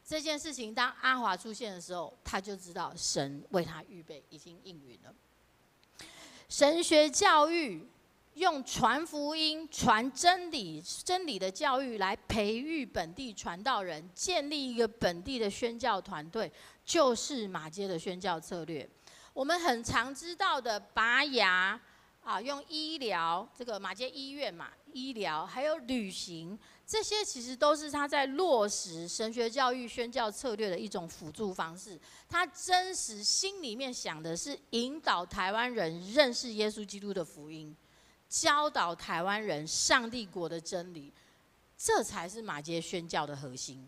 这件事情，当阿华出现的时候，他就知道神为他预备，已经应允了。神学教育。用传福音、传真理的教育来培育本地传道人，建立一个本地的宣教团队，就是马偕的宣教策略。我们很常知道的拔牙用医疗，这个马偕医院嘛，医疗还有旅行，这些其实都是他在落实神学教育宣教策略的一种辅助方式。他真实心里面想的是引导台湾人认识耶稣基督的福音。教导台湾人上帝国的真理，这才是马偕宣教的核心。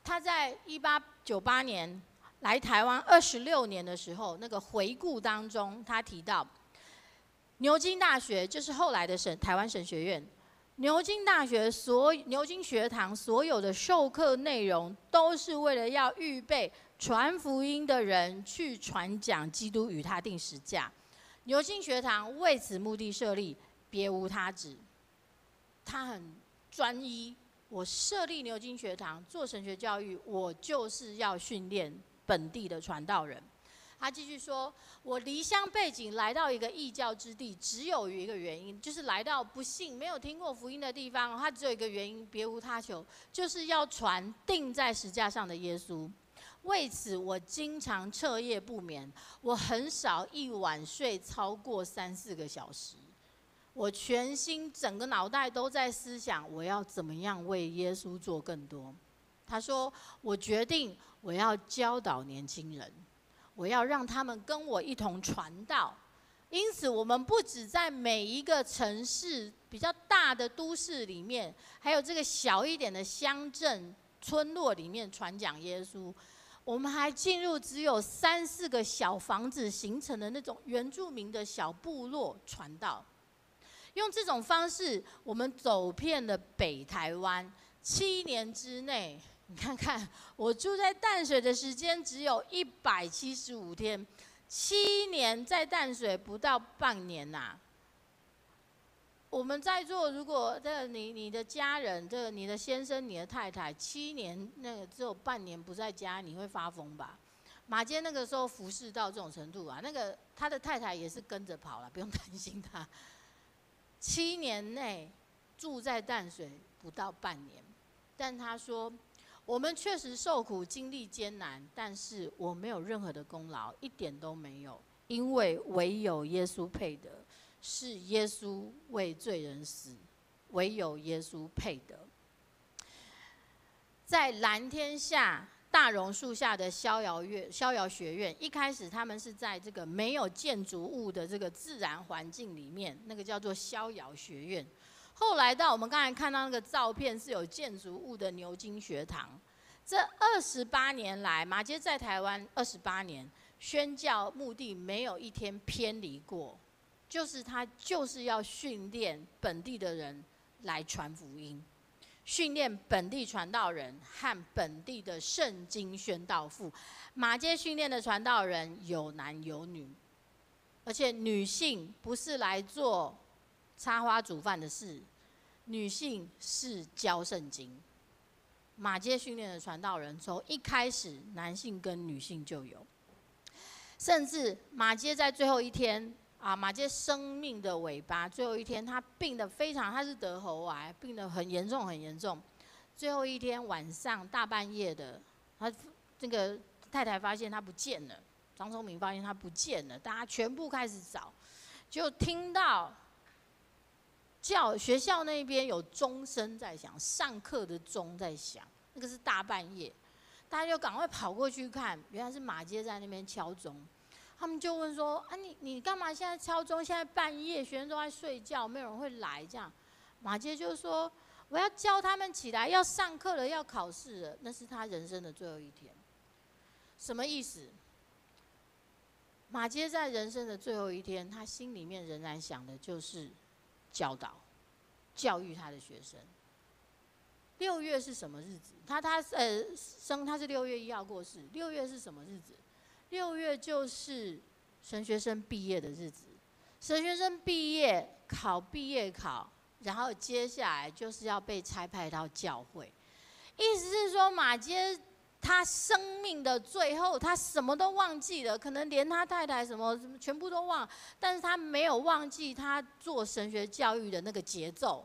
他在1898年来台湾26年的时候，那个回顾当中，他提到牛津大学就是后来的台湾神学院。牛津大学牛津学堂所有的授课内容，都是为了要预备传福音的人去传讲基督与他定十架。牛津学堂为此目的设立，别无他旨。他很专一，我设立牛津学堂做神学教育，我就是要训练本地的传道人。他继续说，我离乡背井来到一个异教之地，只有一个原因，就是来到不信、没有听过福音的地方。他只有一个原因，别无他求，就是要传钉在十架上的耶稣。为此，我经常彻夜不眠，我很少一晚睡超过3、4个小时。我全心整个脑袋都在思想，我要怎么样为耶稣做更多。他说，我决定我要教导年轻人，我要让他们跟我一同传道。因此，我们不只在每一个城市比较大的都市里面，还有这个小一点的乡镇村落里面传讲耶稣。我们还进入只有3、4个小房子形成的那种原住民的小部落传道，用这种方式，我们走遍了北台湾。7年之内，你看看，我住在淡水的时间只有175天，7年在淡水不到半年呐。我们在座，如果你的家人，你的先生、你的太太，7年那个只有半年不在家，你会发疯吧？马偕那个时候服侍到这种程度啊，那个他的太太也是跟着跑了，不用担心他。7年内住在淡水不到半年，但他说，我们确实受苦，经历艰难，但是我没有任何的功劳，一点都没有，因为唯有耶稣配得。是耶稣为罪人死，唯有耶稣配得。在蓝天下大榕树下的逍遥学院，一开始他们是在这个没有建筑物的这个自然环境里面，那个叫做逍遥学院。后来到我们刚才看到那个照片是有建筑物的牛津学堂。这28年来，马偕在台湾28年，宣教目的没有一天偏离过。就是他就是要训练本地的人来传福音，训练本地传道人和本地的圣经宣道妇。马偕训练的传道人有男有女，而且女性不是来做插花煮饭的事，女性是教圣经。马偕训练的传道人从一开始，男性跟女性就有，甚至马偕在最后一天。马偕生命的尾巴，最后一天，他病得非常，他是得喉癌，病得很严重，很严重。最后一天晚上大半夜的，他这个太太发现他不见了，张聪明发现他不见了，大家全部开始找，就听到学校那边有钟声在响，上课的钟在响，那个是大半夜，大家就赶快跑过去看，原来是马偕在那边敲钟。他们就问说：“啊，你干嘛现在敲钟？现在半夜，学生都在睡觉，没有人会来。”这样，马偕就说：“我要教他们起来，要上课了，要考试了。”那是他人生的最后一天。什么意思？马偕在人生的最后一天，他心里面仍然想的就是教导、教育他的学生。6月是什么日子？他是6月1号过世。6月是什么日子？6月就是神学生毕业的日子，神学生毕业考毕业考，然后接下来就是要被差派到教会。意思是说，马偕他生命的最后，他什么都忘记了，可能连他太太什么全部都忘，但是他没有忘记他做神学教育的那个节奏，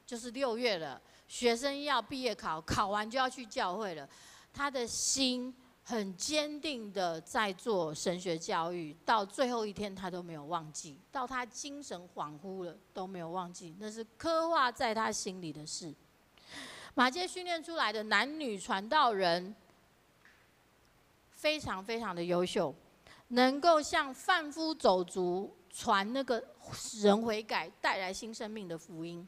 就是6月了，学生要毕业考，考完就要去教会了，他的心很坚定的在做神学教育，到最后一天他都没有忘记，到他精神恍惚了都没有忘记，那是刻画在他心里的事。马偕训练出来的男女传道人非常非常的优秀，能够向贩夫走卒传那个人悔改、带来新生命的福音。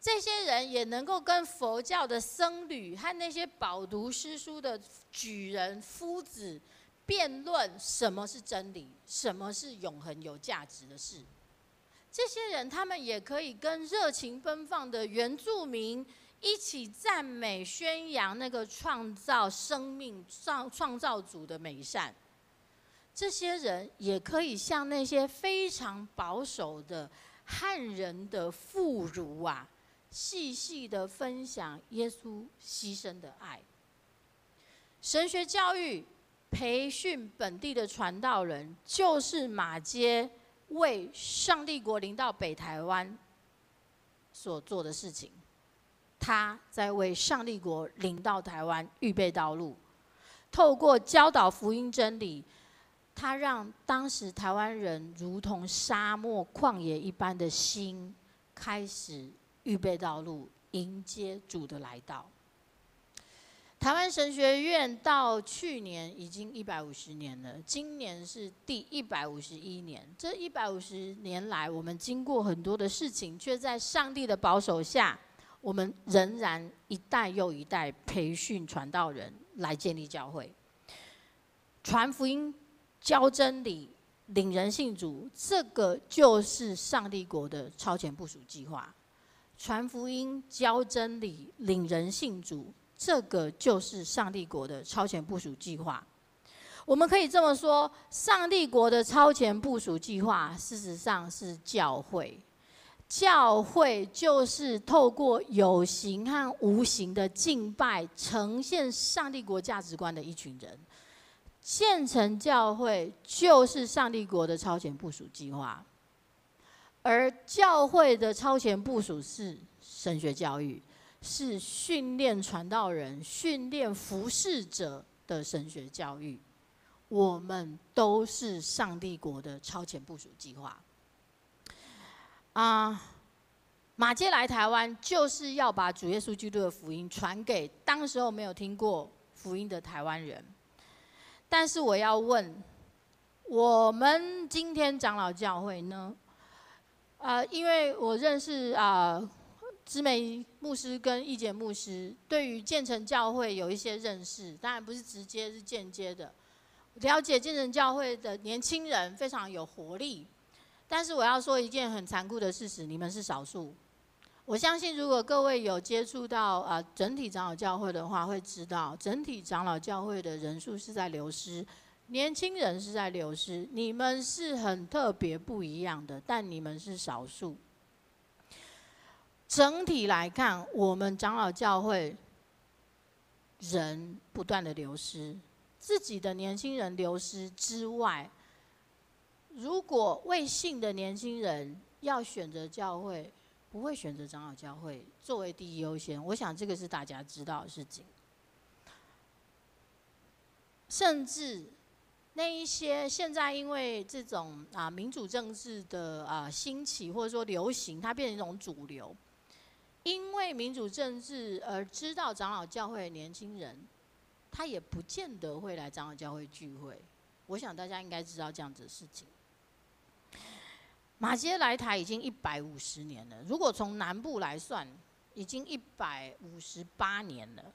这些人也能够跟佛教的僧侣和那些饱读诗书的举人夫子辩论什么是真理，什么是永恒有价值的事。这些人他们也可以跟热情奔放的原住民一起赞美宣扬那个创造生命、创造主的美善。这些人也可以像那些非常保守的汉人的妇孺啊，细细的分享耶稣牺牲的爱。神学教育培训本地的传道人，就是马偕为上帝国临到北台湾所做的事情。他在为上帝国临到台湾预备道路，透过教导福音真理，他让当时台湾人如同沙漠旷野一般的心开始预备道路，迎接主的来到。台湾神学院到去年已经150年了，今年是第151年。这150年来，我们经过很多的事情，却在上帝的保守下，我们仍然一代又一代培训传道人来建立教会，传福音、教真理、领人信主，这个就是上帝国的超前部署计划。传福音、教真理、领人信主，这个就是上帝国的超前部署计划。我们可以这么说，上帝国的超前部署计划，事实上是教会。教会就是透过有形和无形的敬拜，呈现上帝国价值观的一群人。建成教会就是上帝国的超前部署计划，而教会的超前部署是神学教育，是训练传道人、训练服侍者的神学教育。我们都是上帝国的超前部署计划。马偕来台湾就是要把主耶稣基督的福音传给当时候没有听过福音的台湾人。但是我要问，我们今天长老教会呢？因为我认识知美牧师跟义简牧师，对于建成教会有一些认识，当然不是直接，是间接的。了解建成教会的年轻人非常有活力，但是我要说一件很残酷的事实，你们是少数。我相信，如果各位有接触到整体长老教会的话，会知道整体长老教会的人数是在流失，年轻人是在流失。你们是很特别不一样的，但你们是少数。整体来看，我们长老教会人不断的流失，自己的年轻人流失之外，如果未信的年轻人要选择教会，不会选择长老教会作为第一优先，我想这个是大家知道的事情。甚至那一些现在因为这种民主政治的兴起或者说流行，它变成一种主流。因为民主政治而知道长老教会的年轻人，他也不见得会来长老教会聚会。我想大家应该知道这样子的事情。马偕来台已经150年了，如果从南部来算，已经158年了。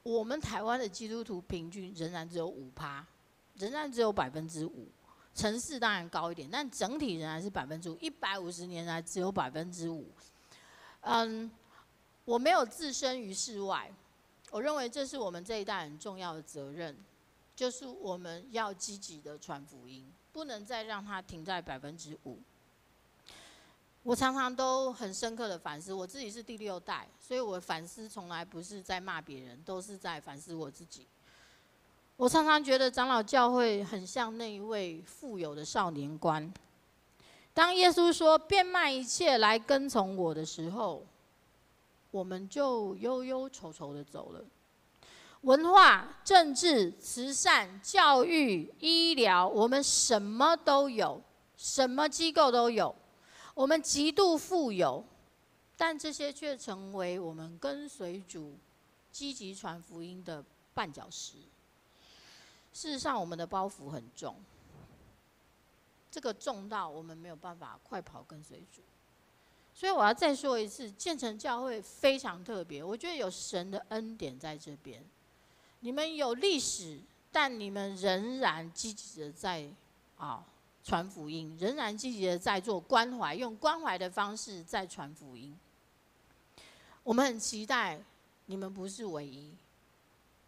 我们台湾的基督徒平均仍然只有5%，仍然只有5%，城市当然高一点，但整体仍然是5%，150年来只有5%。我没有置身于世外，我认为这是我们这一代很重要的责任，就是我们要积极的传福音。不能再让它停在5%。我常常都很深刻的反思，我自己是第6代，所以我反思从来不是在骂别人，都是在反思我自己。我常常觉得长老教会很像那一位富有的少年官。当耶稣说变卖一切来跟从我的时候，我们就忧忧愁愁的走了。文化、政治、慈善、教育、医疗，我们什么都有，什么机构都有，我们极度富有，但这些却成为我们跟随主、积极传福音的绊脚石。事实上，我们的包袱很重，这个重到我们没有办法快跑跟随主。所以我要再说一次，建成教会非常特别，我觉得有神的恩典在这边。你们有历史，但你们仍然积极的在传福音，仍然积极的在做关怀，用关怀的方式在传福音。我们很期待你们不是唯一，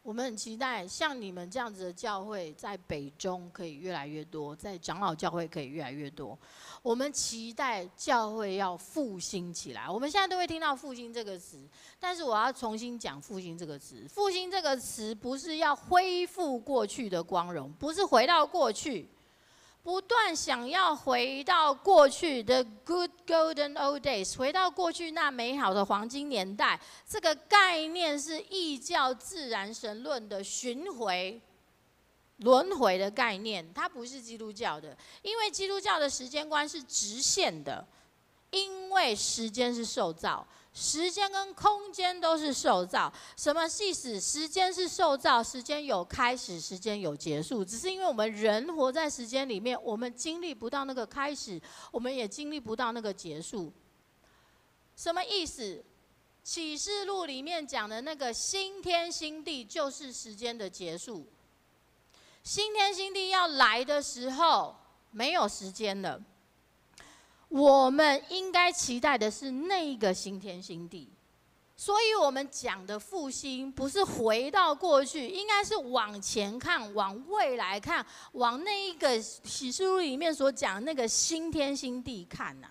我们很期待像你们这样子的教会在北中可以越来越多，在长老教会可以越来越多。我们期待教会要复兴起来。我们现在都会听到复兴这个词，但是我要重新讲复兴这个词。复兴这个词不是要恢复过去的光荣，不是回到过去，不断想要回到过去的 good golden old days， 回到过去那美好的黄金年代。这个概念是异教自然神论的巡回轮回的概念，它不是基督教的，因为基督教的时间观是直线的，因为时间是受造，时间跟空间都是受造。什么意思？时间是受造，时间有开始，时间有结束，只是因为我们人活在时间里面，我们经历不到那个开始，我们也经历不到那个结束。什么意思？启示录里面讲的那个新天新地，就是时间的结束。新天新地要来的时候，没有时间了。我们应该期待的是那一个新天新地，所以我们讲的复兴，不是回到过去，应该是往前看，往未来看，往那一个启示录里面所讲那个新天新地看呐。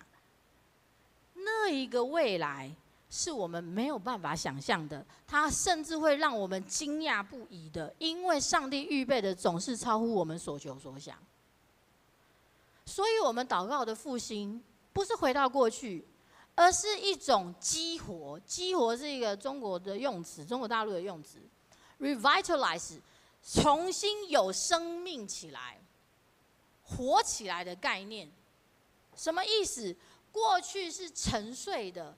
那一个未来是我们没有办法想象的，它甚至会让我们惊讶不已的，因为上帝预备的总是超乎我们所求所想。所以我们祷告的复兴，不是回到过去，而是一种激活。激活是一个中国的用词，中国大陆的用词 ，revitalize， 重新有生命起来、活起来的概念。什么意思？过去是沉睡的，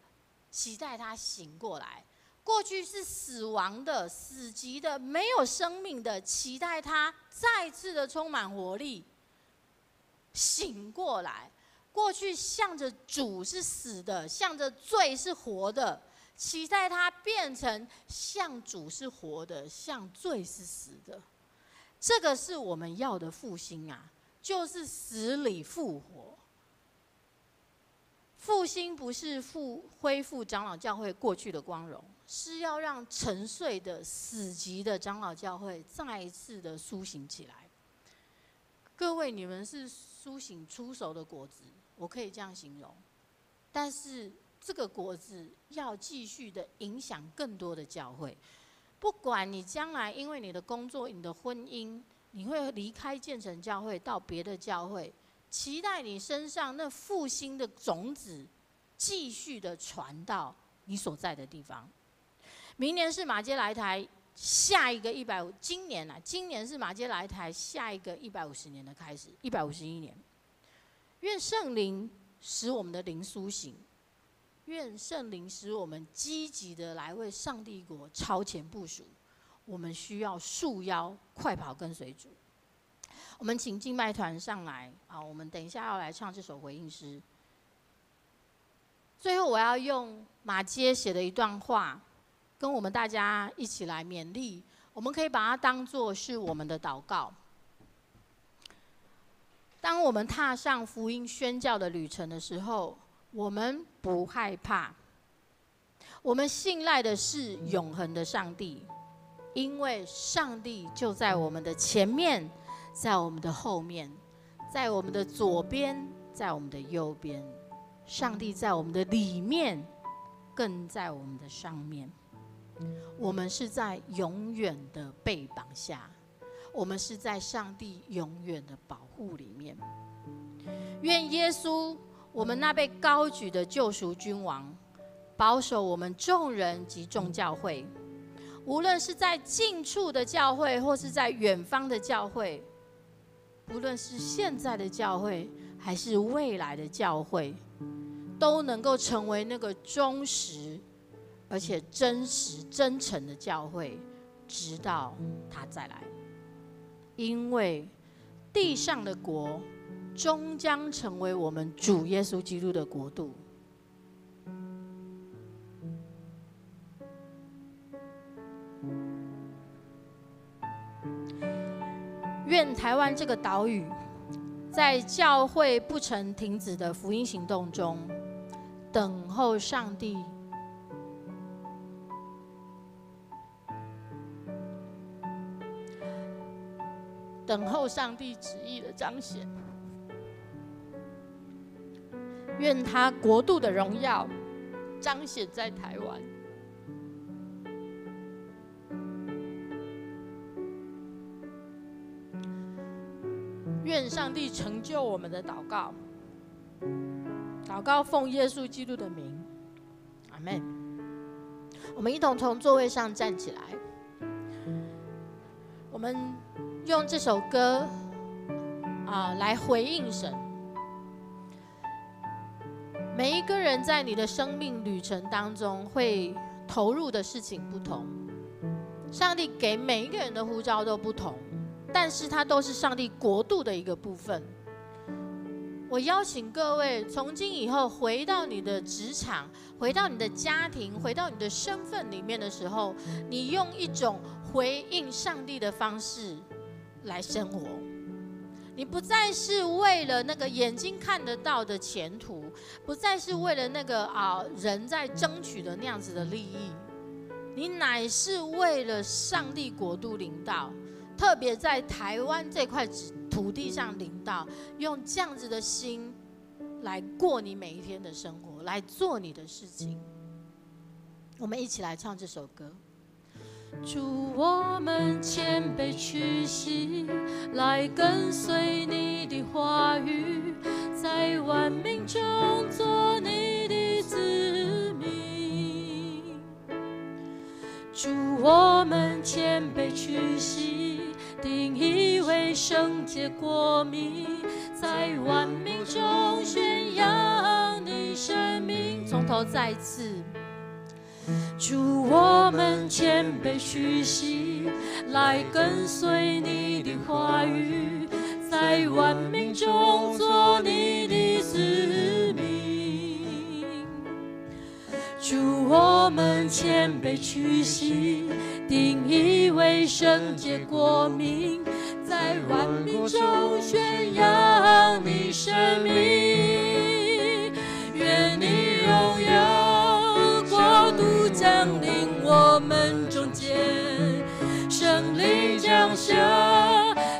期待它醒过来；过去是死亡的、死寂的、没有生命的，期待它再次的充满活力，醒过来。过去向着主是死的，向着罪是活的，期待它变成向主是活的，向罪是死的。这个是我们要的复兴啊，就是死里复活。复兴不是恢复长老教会过去的光荣，是要让沉睡的、死寂的长老教会再一次的苏醒起来。各位，你们是苏醒出熟的果子，我可以这样形容。但是这个果子要继续的影响更多的教会。不管你将来因为你的工作、你的婚姻，你会离开建成教会到别的教会。期待你身上那复兴的种子继续的传到你所在的地方。明年是马偕来台下一个今年是马偕来台下一个150年的开始，151年。愿圣灵使我们的灵苏醒，愿圣灵使我们积极的来为上帝国超前部署。我们需要束腰快跑跟随主。我们请敬拜团上来啊！我们等一下要来唱这首回应诗。最后，我要用马偕写的一段话，跟我们大家一起来勉励。我们可以把它当作是我们的祷告。当我们踏上福音宣教的旅程的时候，我们不害怕。我们信赖的是永恒的上帝，因为上帝就在我们的前面。在我们的后面，在我们的左边，在我们的右边，上帝在我们的里面，更在我们的上面。我们是在永远的背绑下，我们是在上帝永远的保护里面。愿耶稣，我们那被高举的救赎君王，保守我们众人及众教会，无论是在近处的教会，或是在远方的教会。无论是现在的教会，还是未来的教会，都能够成为那个忠实而且真实真诚的教会，直到他再来。因为地上的国终将成为我们主耶稣基督的国度。愿台湾这个岛屿，在教会不曾停止的福音行动中，等候上帝，等候上帝旨意的彰显。愿他国度的荣耀彰显在台湾。愿上帝成就我们的祷告，祷告奉耶稣基督的名，阿们。我们一同从座位上站起来，我们用这首歌来回应神。每一个人在你的生命旅程当中会投入的事情不同，上帝给每一个人的呼召都不同。但是它都是上帝国度的一个部分。我邀请各位从今以后回到你的职场，回到你的家庭，回到你的身份里面的时候，你用一种回应上帝的方式来生活。你不再是为了那个眼睛看得到的前途，不再是为了那个人在争取的那样子的利益，你乃是为了上帝国度领导，特别在台湾这块土地上领导，用这样子的心来过你每一天的生活，来做你的事情。我们一起来唱这首歌。主，我们谦卑屈膝，来跟随你的话语，在万民中做你的子民。主，我们谦卑屈膝，定义为圣洁国民，在万民中宣扬你生命。从头再一次。主，我们谦卑屈膝，来跟随你的话语，在万民中做你的子民。主，我们谦卑屈膝，定义为圣洁国民，在万民中宣扬你生命。愿你荣耀国度降临我们中间，圣灵降下，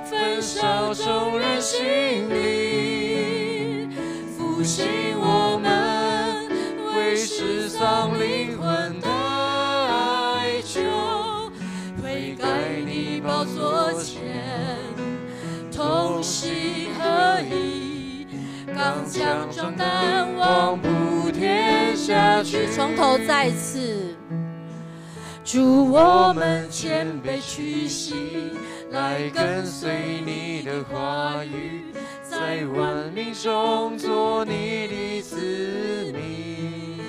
焚烧众人心里，复兴我们为失丧灵魂的哀求，悔改你宝座前，同心合一，刚强壮胆，往普天下去。从头再一次。主，我们谦卑屈膝，来跟随你的话语，在万民中做你的子民。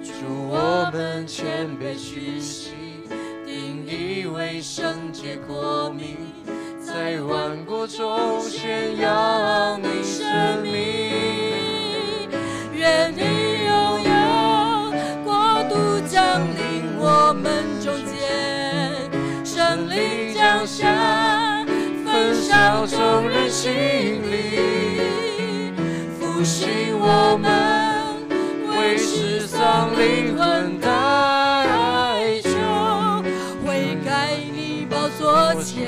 主，我们谦卑屈膝，定义为圣洁国民，在万国中宣扬你生命。愿你荣耀国度降临我们中间，圣灵降下，焚烧众人心里，复兴我们为失丧灵魂的哀求，悔改你宝座前，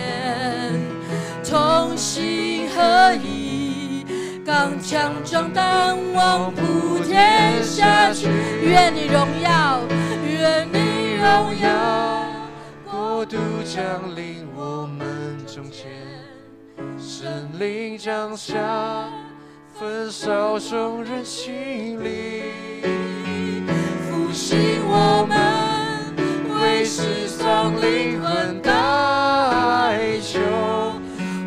同心合一，刚强壮胆，往普天下去。愿你荣耀，愿你荣耀，国度降临我们中间，圣灵降下，焚烧众人心里，复兴我们为失丧灵魂的哀求，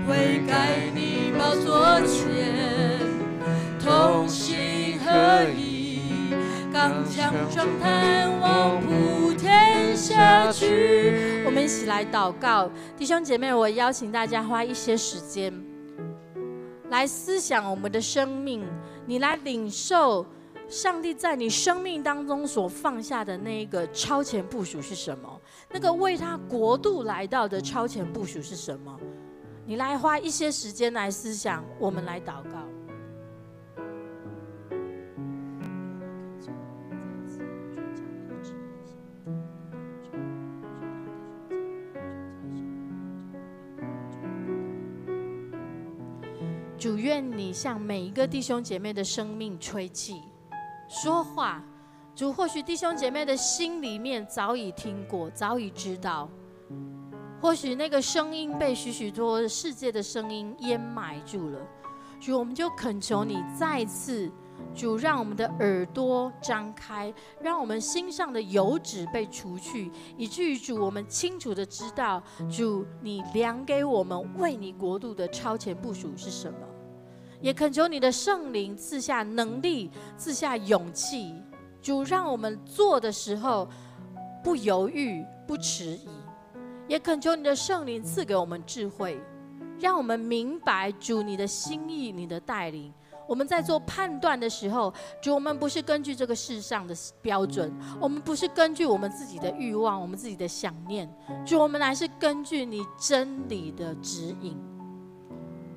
悔改你宝座前，同心合一，刚强壮胆，往普天下去。我们一起来祷告，弟兄姐妹，我邀请大家花一些时间来思想我们的生命，你来领受上帝在你生命当中所放下的那个超前部署是什么？那个为他国度来到的超前部署是什么？你来花一些时间来思想，我们来祷告。主，愿你向每一个弟兄姐妹的生命吹气说话。主，或许弟兄姐妹的心里面早已听过，早已知道，或许那个声音被许许多多世界的声音淹埋住了。主，我们就恳求你再次，主，让我们的耳朵张开，让我们心上的油脂被除去，以至于主，我们清楚的知道，主，你量给我们为你国度的超前部署是什么。也恳求你的圣灵赐下能力，赐下勇气，主，让我们做的时候不犹豫不迟疑。也恳求你的圣灵赐给我们智慧，让我们明白主你的心意，你的带领。我们在做判断的时候，主，我们不是根据这个世上的标准，我们不是根据我们自己的欲望，我们自己的想念，主，我们乃是根据你真理的指引。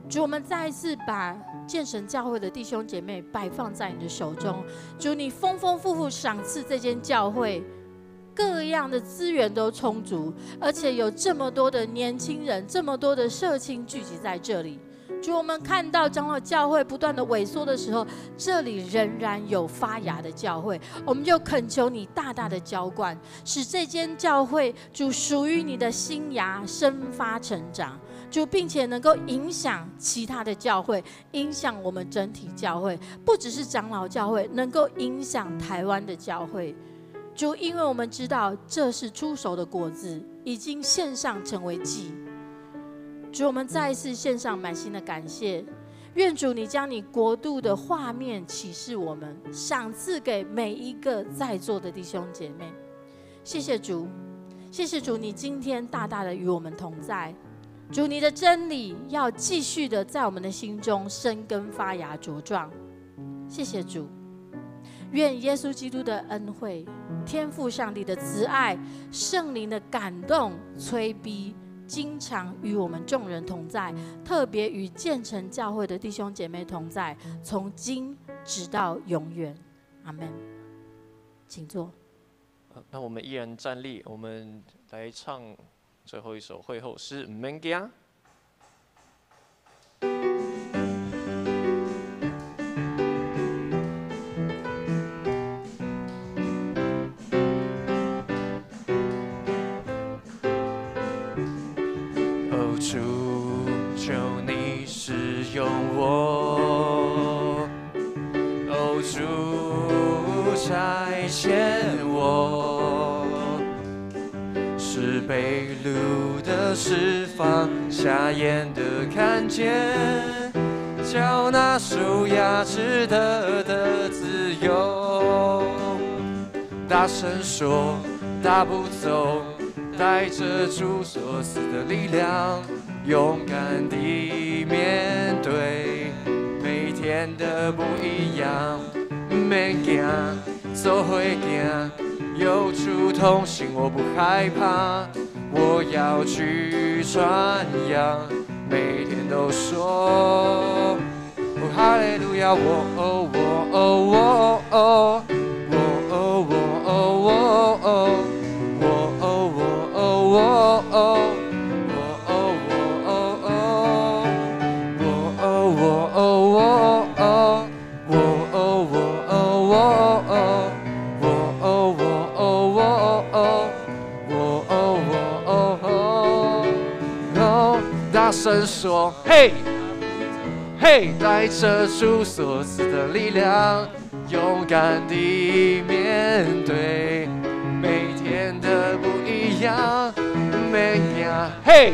主，我们再一次把建神教会的弟兄姐妹摆放在你的手中。主，你丰丰富富赏赐这间教会，各样的资源都充足，而且有这么多的年轻人，这么多的社青聚集在这里。主，我们看到长老教会不断的萎缩的时候，这里仍然有发芽的教会，我们就恳求你大大的浇灌，使这间教会主属于你的新芽生发成长，主，并且能够影响其他的教会，影响我们整体教会，不只是长老教会，能够影响台湾的教会。主，因为我们知道这是出熟的果子，已经献上成为祭。主，我们再一次献上满心的感谢，愿主你将你国度的画面启示我们，赏赐给每一个在座的弟兄姐妹。谢谢主，谢谢主，你今天大大的与我们同在。主，你的真理要继续的在我们的心中生根发芽茁壮。谢谢主，愿耶稣基督的恩惠、天父上帝的慈爱、圣灵的感动催逼，经常与我们众人同在，特别与建成教会的弟兄姐妹同在，从今直到永远。阿们。请坐。那我们依然站立，我们来唱最后一首会后诗《唔免惊》。哦，主，求你使用我，哦，主，差遣我，使被掳的释放，瞎眼的看见，叫那受压制的自由。大声说，大步走，带着主所赐的力量，勇敢地面对每天的不一样。免惊，走会行，有主同行，我不害怕。我要去传扬，每天都说，哦哈利路亚，我哦我哦我哦我哦我哦我哦。大声说，嘿，嘿，带着主所赐的力量，勇敢地面对每天的不一样。每样，嘿，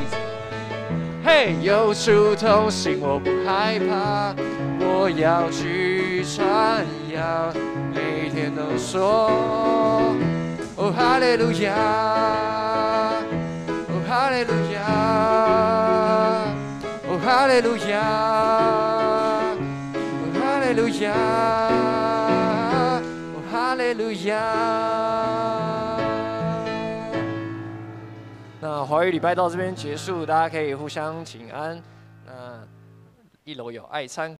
嘿，有主同行，我不害怕。我要去传扬，每天都说，哦哈利路亚，哦哈利路亚。哦哈利路亚，哦哈利路亚，哦哈利路亚。那华语礼拜到这边结束，大家可以互相请安。那1楼有爱餐。